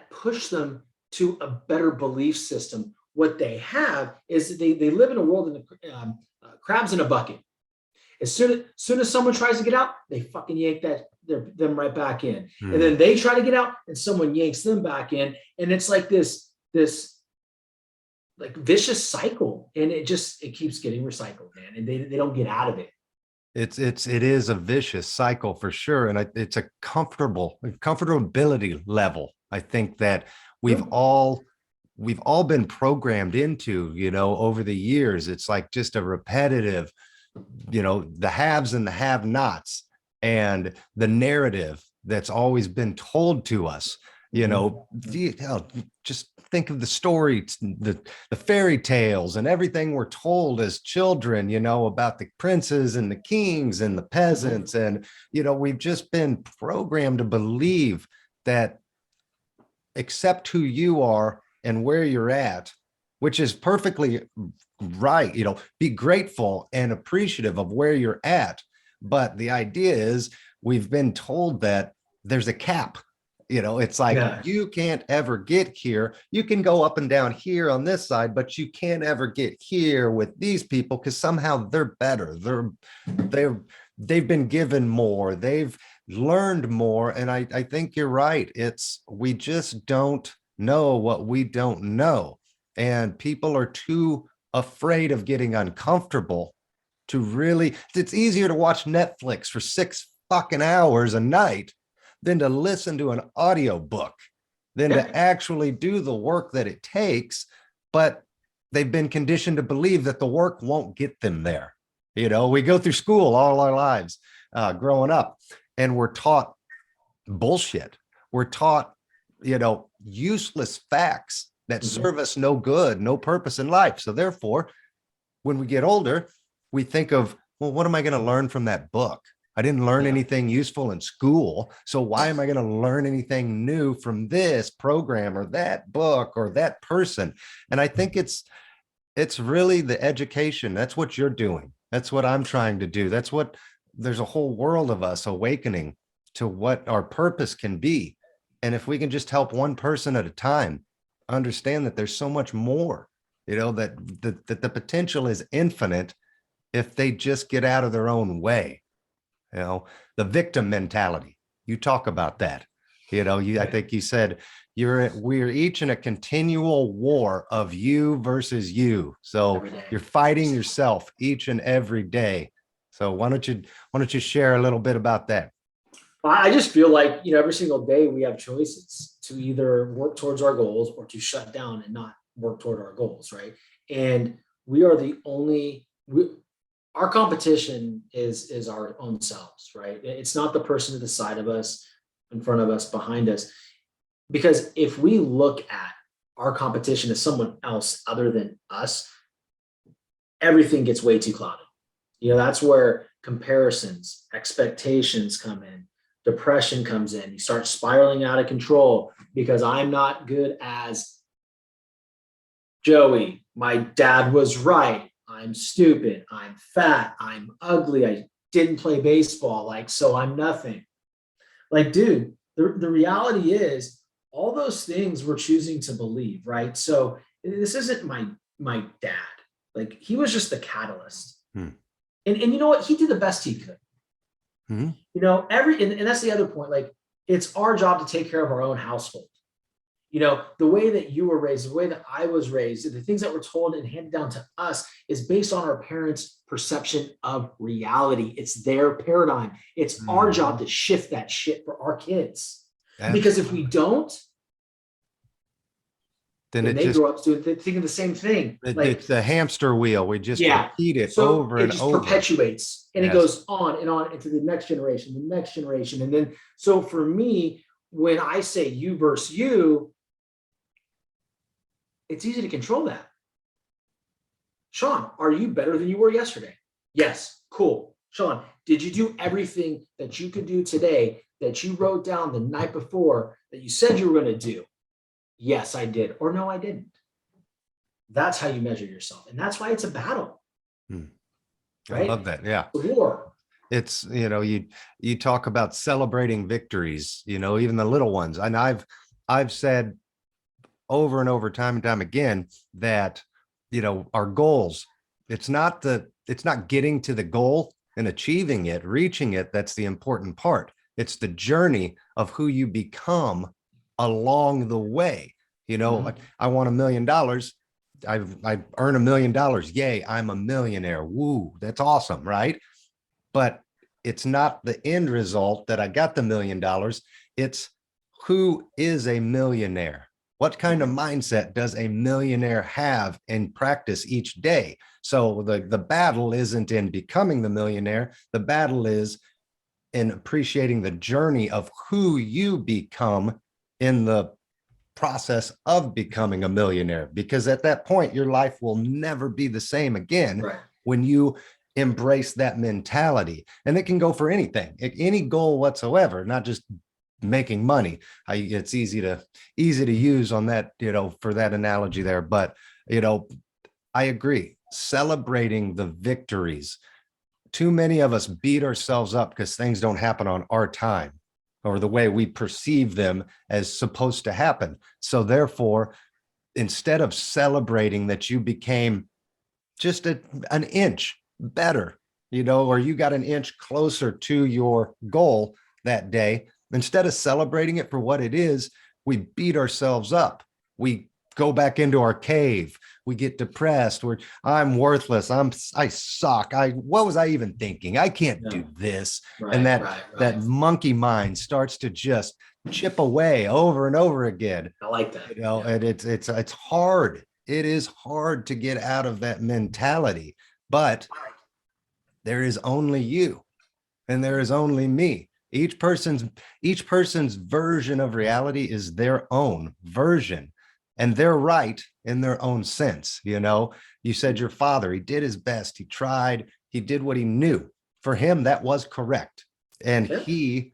push them to a better belief system. What they have is they live in a world in the crabs in a bucket. As soon as someone tries to get out, they fucking yank them right back in. And then they try to get out and someone yanks them back in. And it's like this like vicious cycle, and it keeps getting recycled, man, and they don't get out of it. It is a vicious cycle for sure. And it's a comfortability level. I think that we've Sure. all we've all been programmed into, over the years. It's like just a repetitive, the haves and the have nots, and the narrative that's always been told to us. Just think of the story, the fairy tales and everything we're told as children, about the princes and the kings and the peasants. And, we've just been programmed to believe that accept who you are and where you're at, which is perfectly right. Be grateful and appreciative of where you're at. But the idea is we've been told that there's a cap. It's like, Yeah. you can't ever get here. You can go up and down here on this side, but you can't ever get here with these people because somehow they're better. They've been given more. They've learned more. And I think you're right. We just don't know what we don't know. And people are too afraid of getting uncomfortable to really, it's easier to watch Netflix for 6 fucking hours a night than to listen to an audio book, than to actually do the work that it takes. But they've been conditioned to believe that the work won't get them there. We go through school all our lives growing up, and we're taught bullshit. We're taught, useless facts that serve us no good, no purpose in life. So therefore, when we get older, we think of, well, what am I going to learn from that book? I didn't learn anything useful in school. So why am I going to learn anything new from this program or that book or that person? And I think it's really the education. That's what you're doing. That's what I'm trying to do. There's a whole world of us awakening to what our purpose can be. And if we can just help one person at a time understand that there's so much more, that the potential is infinite if they just get out of their own way. The victim mentality. You talk about that. I think you said we're each in a continual war of you versus you. So you're fighting yourself each and every day. So why don't you share a little bit about that? I just feel like, every single day we have choices to either work towards our goals or to shut down and not work toward our goals, right? And we are the only our competition is our own selves, right? It's not the person to the side of us, in front of us, behind us. Because if we look at our competition as someone else other than us, everything gets way too clouded. That's where comparisons, expectations come in, depression comes in. You start spiraling out of control because I'm not good as Joey. My dad was right. I'm stupid, I'm fat, I'm ugly, I didn't play baseball, so I'm nothing. Dude, the reality is all those things we're choosing to believe, right? So this isn't my dad. He was just the catalyst. And you know what? He did the best he could. And that's the other point. It's our job to take care of our own household. The way that you were raised, the way that I was raised, the things that were told and handed down to us is based on our parents' perception of reality. It's their paradigm. It's our job to shift that shit for our kids. Because if we don't, then they grow up thinking the same thing. It's a hamster wheel. We just repeat it over and over. It just perpetuates, and it goes on and on into the next generation, And then, so for me, when I say you versus you, it's easy to control that. Shawn, are you better than you were yesterday? Yes. Cool. Shawn, did you do everything that you could do today that you wrote down the night before that you said you were going to do? Yes, I did. Or no, I didn't. That's how you measure yourself. And that's why it's a battle. Right? I love that. Yeah. The war. It's, you talk about celebrating victories, even the little ones. And I've said over and over, time and time again, that, our goals, it's not getting to the goal and achieving it, reaching it. That's the important part. It's the journey of who you become along the way. I want $1 million. I earn $1 million. Yay, I'm a millionaire. Woo, that's awesome, right? But it's not the end result that I got the $1 million. It's who is a millionaire? What kind of mindset does a millionaire have and practice each day? So the battle isn't in becoming the millionaire. The battle is in appreciating the journey of who you become in the process of becoming a millionaire, because at that point your life will never be the same again. Right. When you embrace that mentality. And it can go for anything, any goal whatsoever, not just making money. It's easy to use on that, for that analogy there. But I agree, celebrating the victories. Too many of us beat ourselves up because things don't happen on our time or the way we perceive them as supposed to happen. So therefore, instead of celebrating that you became just an inch better, or you got an inch closer to your goal that day, instead of celebrating it for what it is, we beat ourselves up. We go back into our cave. We get depressed. I'm worthless. I suck. What was I even thinking? I can't do this. Right, and that monkey mind starts to just chip away over and over again. I like that. And it's hard. It is hard to get out of that mentality, but there is only you and there is only me. Each person's version of reality is their own version, and they're right in their own sense. You said your father, he did his best. He tried, he did what he knew. For him, that was correct. And he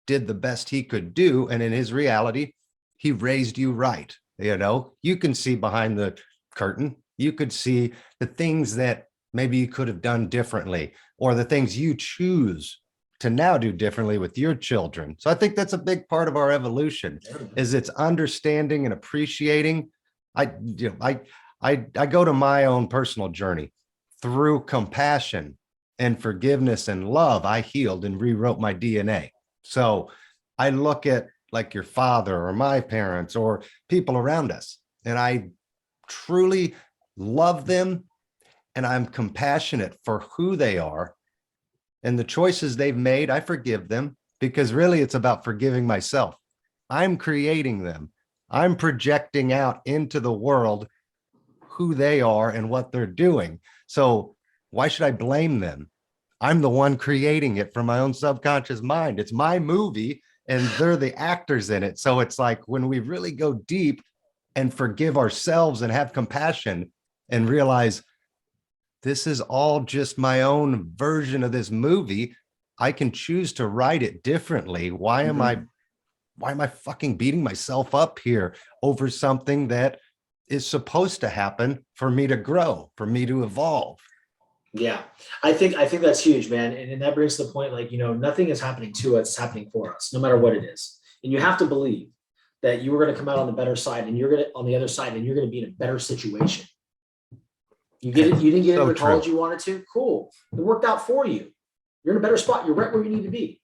did the best he could do. And in his reality, he raised you right. You can see behind the curtain. You could see the things that maybe you could have done differently, or the things you choose to now do differently with your children. So I think that's a big part of our evolution, is it's understanding and appreciating. I go to my own personal journey through compassion and forgiveness and love. I healed and rewrote my DNA. So I look at like your father or my parents or people around us, and I truly love them, and I'm compassionate for who they are and the choices they've made. I forgive them, because really it's about forgiving myself. I'm creating them. I'm projecting out into the world who they are and what they're doing. So why should I blame them? I'm the one creating it from my own subconscious mind. It's my movie and they're the actors in it. So it's like when we really go deep and forgive ourselves and have compassion and realize this is all just my own version of this movie, I can choose to write it differently. Why am I fucking beating myself up here over something that is supposed to happen for me to grow, for me to evolve? Yeah, I think that's huge, man. And that brings to the point, like, nothing is happening to us, it's happening for us, no matter what it is. And you have to believe that you are going to come out on the better side, and you're going to on the other side, and you're going to be in a better situation. You didn't get into the college you wanted to. Cool. It worked out for you. You're in a better spot. You're right where you need to be.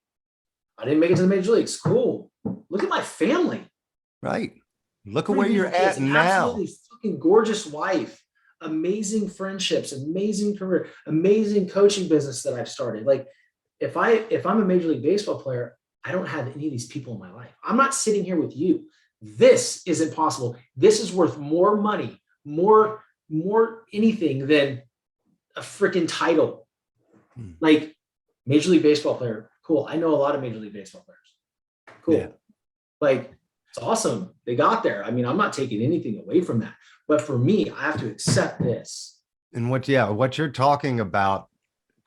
I didn't make it to the major leagues. Cool. Look at my family. Right. Look at where you're at now. Absolutely fucking gorgeous wife, amazing friendships, amazing career, amazing coaching business that I've started. Like if I'm a Major League Baseball player, I don't have any of these people in my life. I'm not sitting here with you. This isn't possible. This is worth more money, more anything than a freaking title. Like Major League Baseball player. Cool. I know a lot of Major League Baseball players. Cool. Yeah. Like it's awesome. They got there. I mean, I'm not taking anything away from that, but for me, I have to accept this. And what you're talking about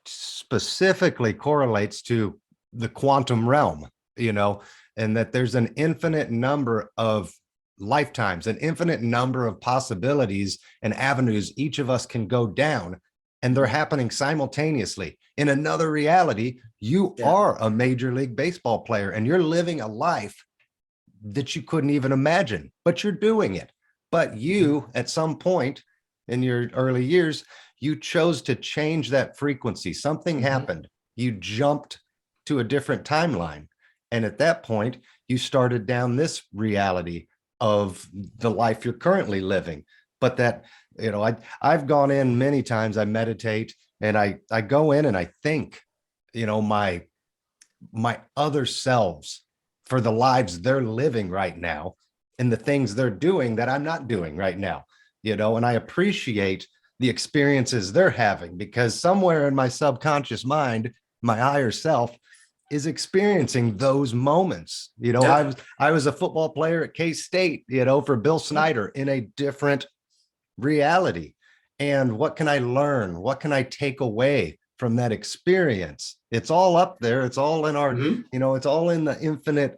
specifically correlates to the quantum realm, and that there's an infinite number of lifetimes, an infinite number of possibilities and avenues each of us can go down, and they're happening simultaneously. In another reality, you are a Major League Baseball player and you're living a life that you couldn't even imagine, but you're doing it. But you, at some point in your early years, you chose to change that frequency. Something happened. You jumped to a different timeline. And at that point, you started down this reality of the life you're currently living. but that, I've gone in many times, I meditate and I go in and I think, my other selves for the lives they're living right now and the things they're doing that I'm not doing right now, and I appreciate the experiences they're having because somewhere in my subconscious mind, my higher self is experiencing those moments. Yeah. I was a football player at K-State, for Bill Snyder in a different reality. And what can I learn? What can I take away from that experience? It's all up there. It's all in our, Mm-hmm. it's all in the infinite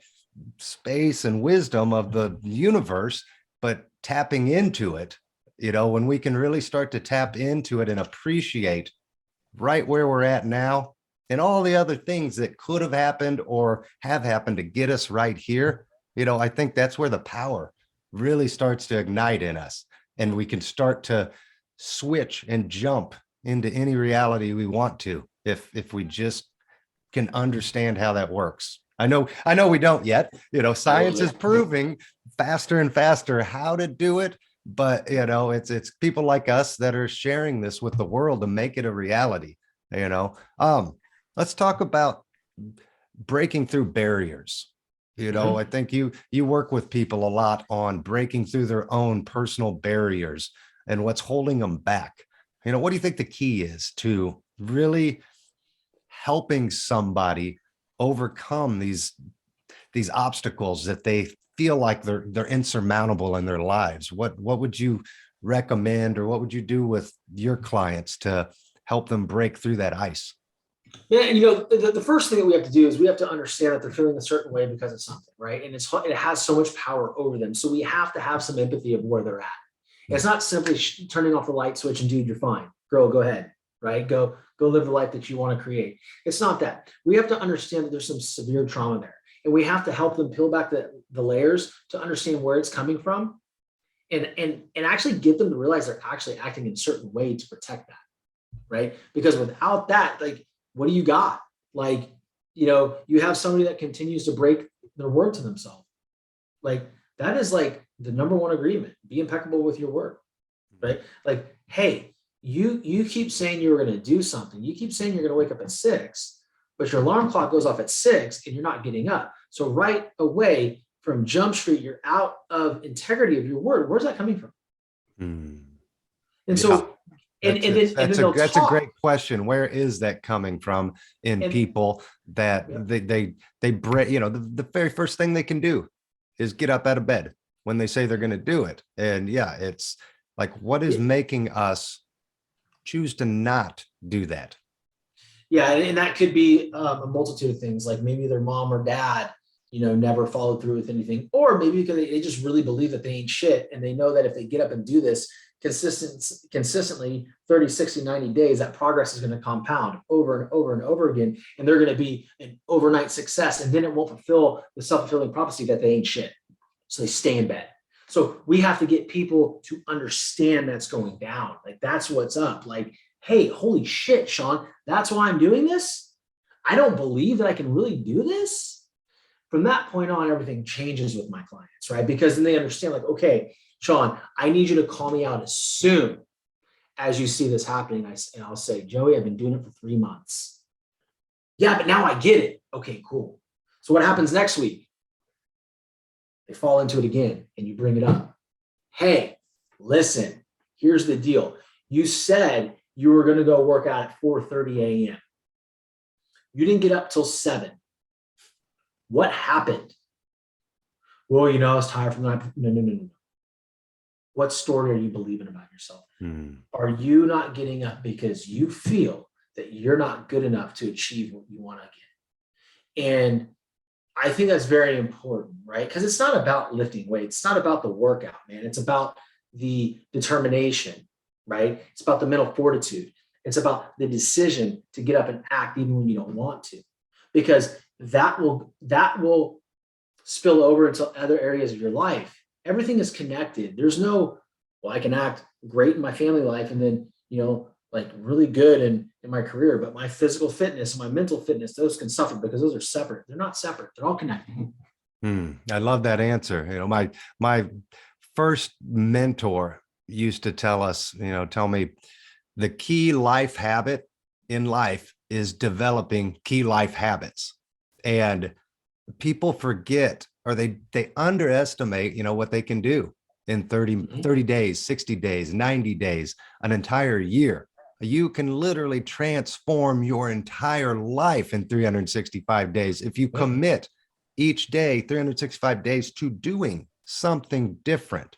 space and wisdom of the universe, but tapping into it, when we can really start to tap into it and appreciate right where we're at now and all the other things that could have happened or have happened to get us right here, I think that's where the power really starts to ignite in us. And we can start to switch and jump into any reality we want to if we just can understand how that works. I know we don't yet. Science is proving faster and faster how to do it, but it's people like us that are sharing this with the world to make it a reality. Let's talk about breaking through barriers. I think you work with people a lot on breaking through their own personal barriers and what's holding them back. What do you think the key is to really helping somebody overcome these obstacles that they feel like they're insurmountable in their lives? What would you recommend, or what would you do with your clients to help them break through that ice? Yeah, and the first thing that we have to do is we have to understand that they're feeling a certain way because of something, right? And it has so much power over them. So we have to have some empathy of where they're at. It's not simply turning off the light switch and dude, you're fine. Girl, go ahead, right? Go live the life that you want to create. It's not that. We have to understand that there's some severe trauma there. And we have to help them peel back the layers to understand where it's coming from and actually get them to realize they're actually acting in a certain way to protect that, right? Because without that, like, what do you got? Like, you have somebody that continues to break their word to themselves. Like, that is like the number one agreement. Be impeccable with your word, right? Like, hey, you keep saying you were going to do something. You keep saying you're going to wake up at 6, but your alarm clock goes off at 6 and you're not getting up. So right away from Jump Street, you're out of integrity of your word. Where's that coming from? And so, that's a great question. Where is that coming from in people that they break? The very first thing they can do is get up out of bed when they say they're going to do it. And it's like, what is making us choose to not do that? Yeah, and that could be a multitude of things. Like maybe their mom or dad, never followed through with anything, or maybe because they just really believe that they ain't shit, and they know that if they get up and do this consistently 30, 60, 90 days, that progress is going to compound over and over and over again, and they're going to be an overnight success, and then it won't fulfill the self-fulfilling prophecy that they ain't shit. So they stay in bed. So we have to get people to understand that's going down. Like, that's what's up. Like, hey, holy shit, Shawn, that's why I'm doing this? I don't believe that I can really do this? From that point on, everything changes with my clients, right? Because then they understand, like, okay, Shawn, I need you to call me out as soon as you see this happening. And I'll say, Joey, I've been doing it for 3 months. Yeah, but now I get it. Okay, cool. So what happens next week? They fall into it again and you bring it up. Hey, listen, here's the deal. You said you were going to go work out at 4:30 a.m. You didn't get up till 7. What happened? Well, I was tired from the night. No. What story are you believing about yourself? Are you not getting up because you feel that you're not good enough to achieve what you want to get? And I think that's very important, right? Because it's not about lifting weights. It's not about the workout, man. It's about the determination, right? It's about the mental fortitude. It's about the decision to get up and act even when you don't want to, because that will spill over into other areas of your life. Everything is connected. There's no, well, I can act great in my family life and then, like really good in my career, but my physical fitness, my mental fitness, those can suffer because those are separate. They're not separate. They're all connected. I love that answer. My first mentor used to tell us, tell me the key life habit in life is developing key life habits. And people forget, or they underestimate, what they can do in 30 days, 60 days, 90 days, an entire year. You can literally transform your entire life in 365 days if you commit each day, 365 days, to doing something different.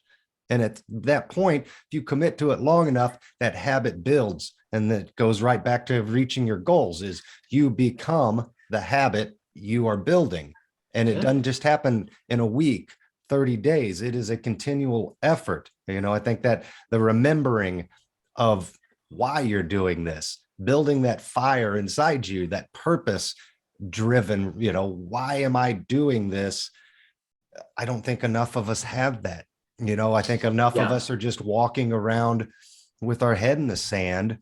And at that point, if you commit to it long enough, that habit builds, and that goes right back to reaching your goals. Is you become the habit you are building. And it doesn't just happen in a week, 30 days. It is a continual effort. I think that the remembering of why you're doing this, building that fire inside you, that purpose driven, why am I doing this? I don't think enough of us have that. I think enough of us are just walking around with our head in the sand,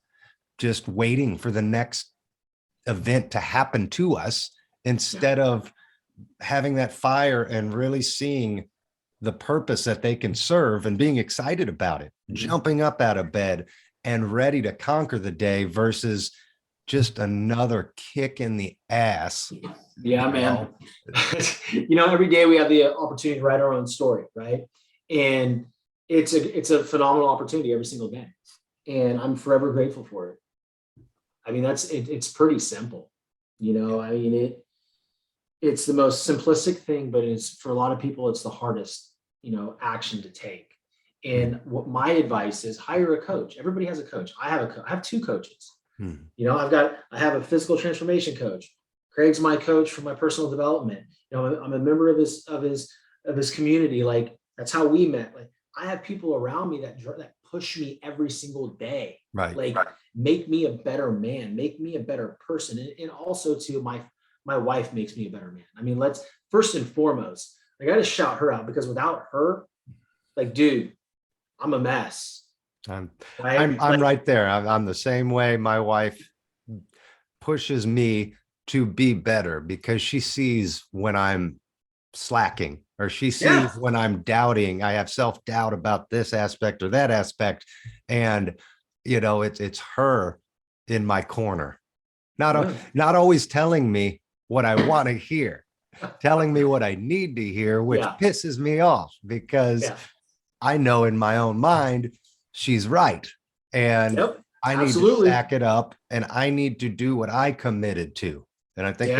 just waiting for the next event to happen to us, instead of having that fire and really seeing the purpose that they can serve and being excited about it, jumping up out of bed and ready to conquer the day versus just another kick in the ass. Yeah, man. Every day we have the opportunity to write our own story, right? And it's a phenomenal opportunity every single day. And I'm forever grateful for it. I mean, it's pretty simple. It's the most simplistic thing, but it's, for a lot of people, it's the hardest, action to take. And what my advice is, hire a coach. Everybody has a coach. I have two coaches. I have a physical transformation coach. Craig's my coach for my personal development. I'm a member of his community. Like, that's how we met. Like, I have people around me that push me every single day. Right. Like, make me a better man, make me a better person. And also too, my wife makes me a better man. I mean, let's first and foremost, I got to shout her out, because without her, like, dude, I'm a mess. I'm right there. I'm the same way. My wife pushes me to be better because she sees when I'm slacking, or she sees when I'm doubting. I have self-doubt about this aspect or that aspect. And, it's her in my corner, not always telling me what I want to hear, telling me what I need to hear, which pisses me off, because I know in my own mind, she's right. And I need to stack it up, and I need to do what I committed to. And I think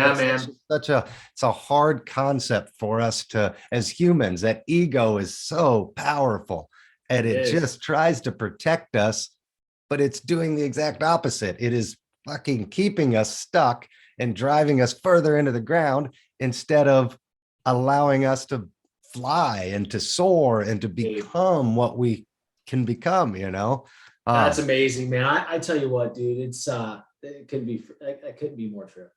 it's a hard concept for us to, as humans. That ego is so powerful, and it just tries to protect us, but it's doing the exact opposite. It is fucking keeping us stuck and driving us further into the ground, instead of allowing us to fly and to soar and to become what we can become. That's amazing, man. I tell you what, dude, it couldn't be more true.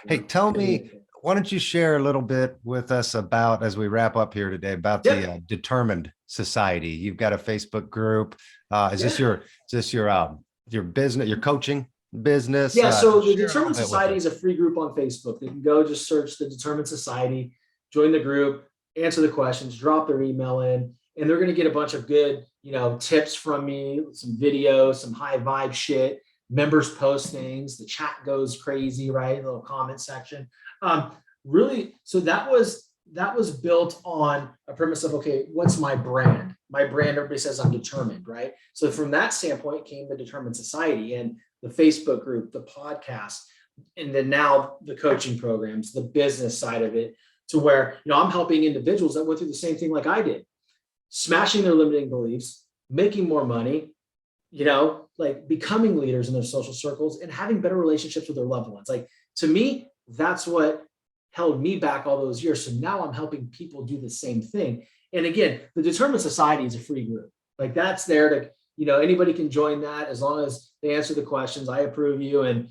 Hey, tell me, why don't you share a little bit with us about, as we wrap up here today, about the Determined Society? You've got a Facebook group. Is this your business, your coaching business? Yeah. So the Determined Society is a free group on Facebook. They can go just search the Determined Society, join the group, answer the questions, drop their email in, and they're going to get a bunch of good, tips from me, some videos, some high vibe shit. Members post things, the chat goes crazy, right? A little comment section. Really, so that was built on a premise of, okay, what's my brand? My brand, everybody says I'm determined, right? So from that standpoint came the Determined Society, and the Facebook group, the podcast, and then now the coaching programs, the business side of it, to where, I'm helping individuals that went through the same thing like I did, smashing their limiting beliefs, making more money, like becoming leaders in their social circles and having better relationships with their loved ones. Like, to me, that's what held me back all those years. So now I'm helping people do the same thing. And again, the Determined Society is a free group. Like, that's there to, anybody can join that as long as they answer the questions. I approve you. And,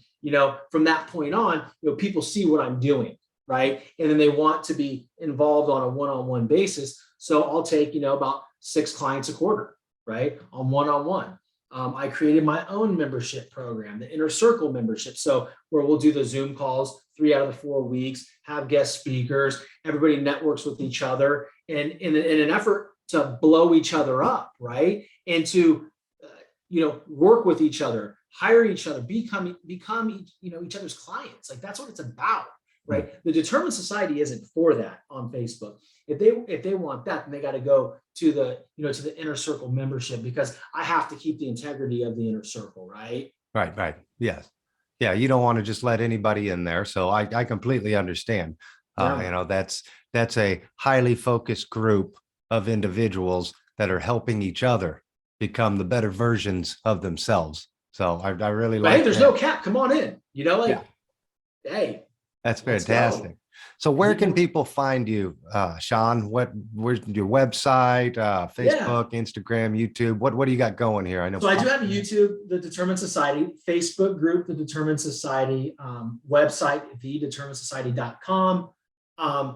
from that point on, people see what I'm doing, right? And then they want to be involved on a one-on-one basis. So I'll take, about 6 clients a quarter, right? On one-on-one. I created my own membership program, the Inner Circle membership. So where we'll do the Zoom calls 3 out of the 4 weeks, have guest speakers, everybody networks with each other. And in an effort to blow each other up, right? And to work with each other, hire each other, become each other's clients. Like that's what it's about, right? The Determined Society isn't for that on Facebook. If they want that, then they got to go to the inner circle membership, because I have to keep the integrity of the inner circle, right? Right. Yes. Yeah. You don't want to just let anybody in there. So I completely understand. Yeah. That's a highly focused group of individuals that are helping each other become the better versions of themselves. So I really But like hey, there's that. no cap. Come on in. Yeah, Hey, that's let's fantastic. go. So where can people find you, Shawn? Where's your website, Yeah. Facebook, Instagram, YouTube? What do you got going here? I know. So I do have a YouTube, The Determined Society, Facebook group, The Determined Society, website, thedeterminedsociety.com. I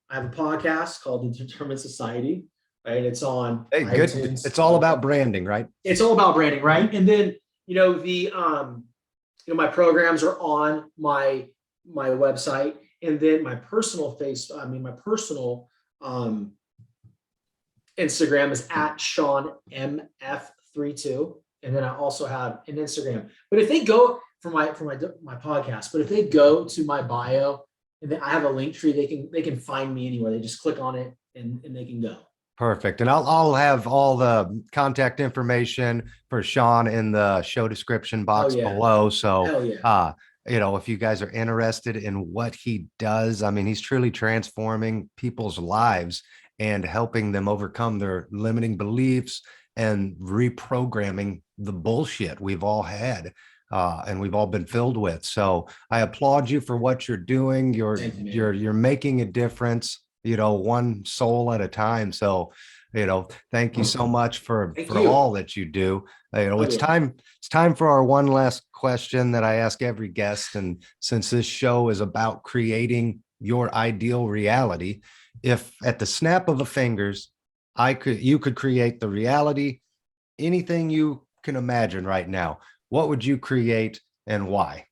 have a podcast called The Determined Society, right? It's on Hey, good. iTunes. It's all about branding, right? It's all about branding, right? And then, my programs are on my website, and then my personal Instagram is at Shawn MF32, and then I also have an Instagram. But if they go for my podcast, but if they go to my bio, and then I have a link tree, they can find me anywhere. They just click on it and they can go. Perfect. And I'll have all the contact information for Shawn in the show description box below. So if you guys are interested in what he does, I mean, he's truly transforming people's lives and helping them overcome their limiting beliefs and reprogramming the bullshit we've all had and we've all been filled with. So I applaud you for what you're doing. You're making a difference, one soul at a time. So, thank you so much for all that you do. It's time for our one last question that I ask every guest. And since this show is about creating your ideal reality, if at the snap of a fingers, you could create the reality, anything you can imagine right now, what would you create and why?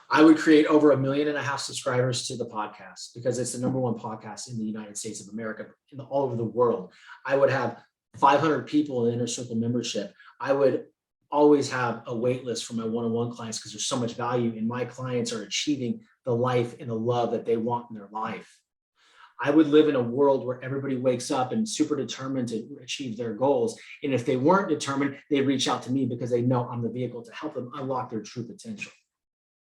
I would create over 1.5 million subscribers to the podcast, because it's the #1 podcast in the United States of America, all over the world. I would have 500 people in Inner Circle membership. I would always have a wait list for my one-on-one clients, because there's so much value, and my clients are achieving the life and the love that they want in their life. I would live in a world where everybody wakes up and super determined to achieve their goals. And if they weren't determined, they reach out to me, because they know I'm the vehicle to help them unlock their true potential.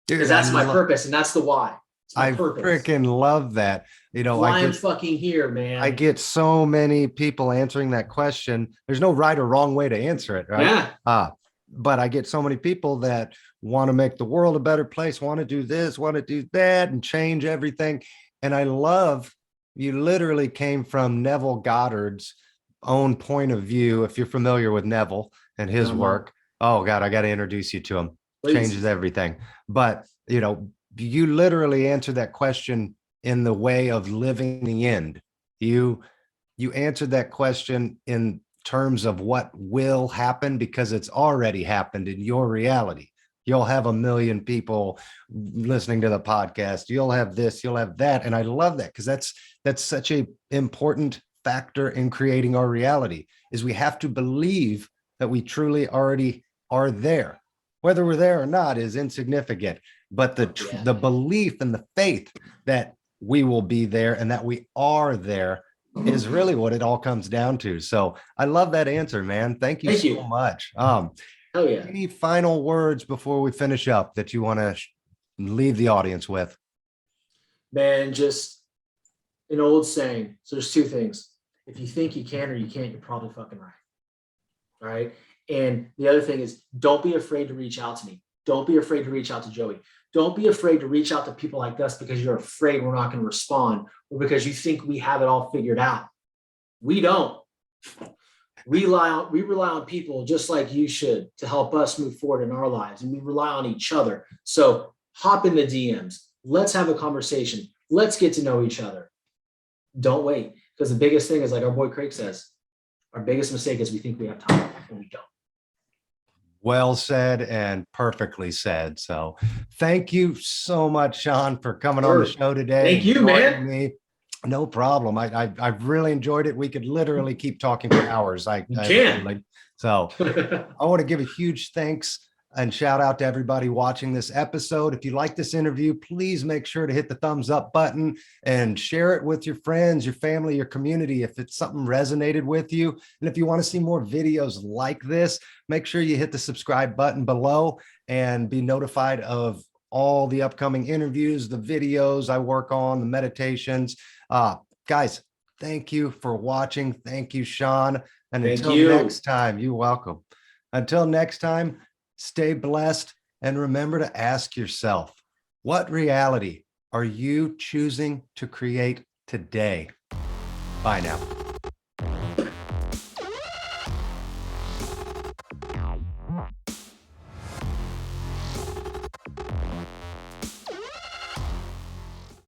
Because that's my purpose, and that's the why. I freaking love that. I'm fucking here, man. I get so many people answering that question. There's no right or wrong way to answer it, right? Yeah. But I get so many people that want to make the world a better place, want to do this, want to do that, and change everything. And I love, you literally came from Neville Goddard's own point of view. If you're familiar with Neville and his work, oh God, I got to introduce you to him. Please. Changes everything. But, you literally answered that question in the way of living the end. You answered that question in terms of what will happen, because it's already happened in your reality. You'll have 1 million people listening to the podcast. You'll have this, you'll have that. And I love that, because that's such a important factor in creating our reality, is we have to believe that we truly already are there. Whether we're there or not is insignificant, but the belief and the faith that we will be there and that we are there is really what it all comes down to. So I love that answer, man. Thank you so much. Any final words before we finish up that you want to leave the audience with? Man, just an old saying. So there's 2 things. If you think you can or you can't, you're probably fucking right. All right. And the other thing is, don't be afraid to reach out to me. Don't be afraid to reach out to Joey. Don't be afraid to reach out to people like us because you're afraid we're not going to respond, or because you think we have it all figured out. We don't. We rely on people just like you should to help us move forward in our lives, and we rely on each other. So hop in the DMs. Let's have a conversation. Let's get to know each other. Don't wait, because the biggest thing is, like our boy Craig says, our biggest mistake is we think we have time and we don't. Well said and perfectly said. So thank you so much, Shawn, for coming on the show today. Thank you, man. No problem. I've really enjoyed it. We could literally keep talking for hours. You can. So I want to give a huge thanks and shout out to everybody watching this episode. If you like this interview, please make sure to hit the thumbs up button and share it with your friends, your family, your community, if it's something resonated with you. And if you want to see more videos like this, make sure you hit the subscribe button below and be notified of all the upcoming interviews, the videos I work on, the meditations. Guys, thank you for watching. Thank you, Shawn. And Thank until you. next time, you're welcome. Until next time, stay blessed and remember to ask yourself, what reality are you choosing to create today? Bye now.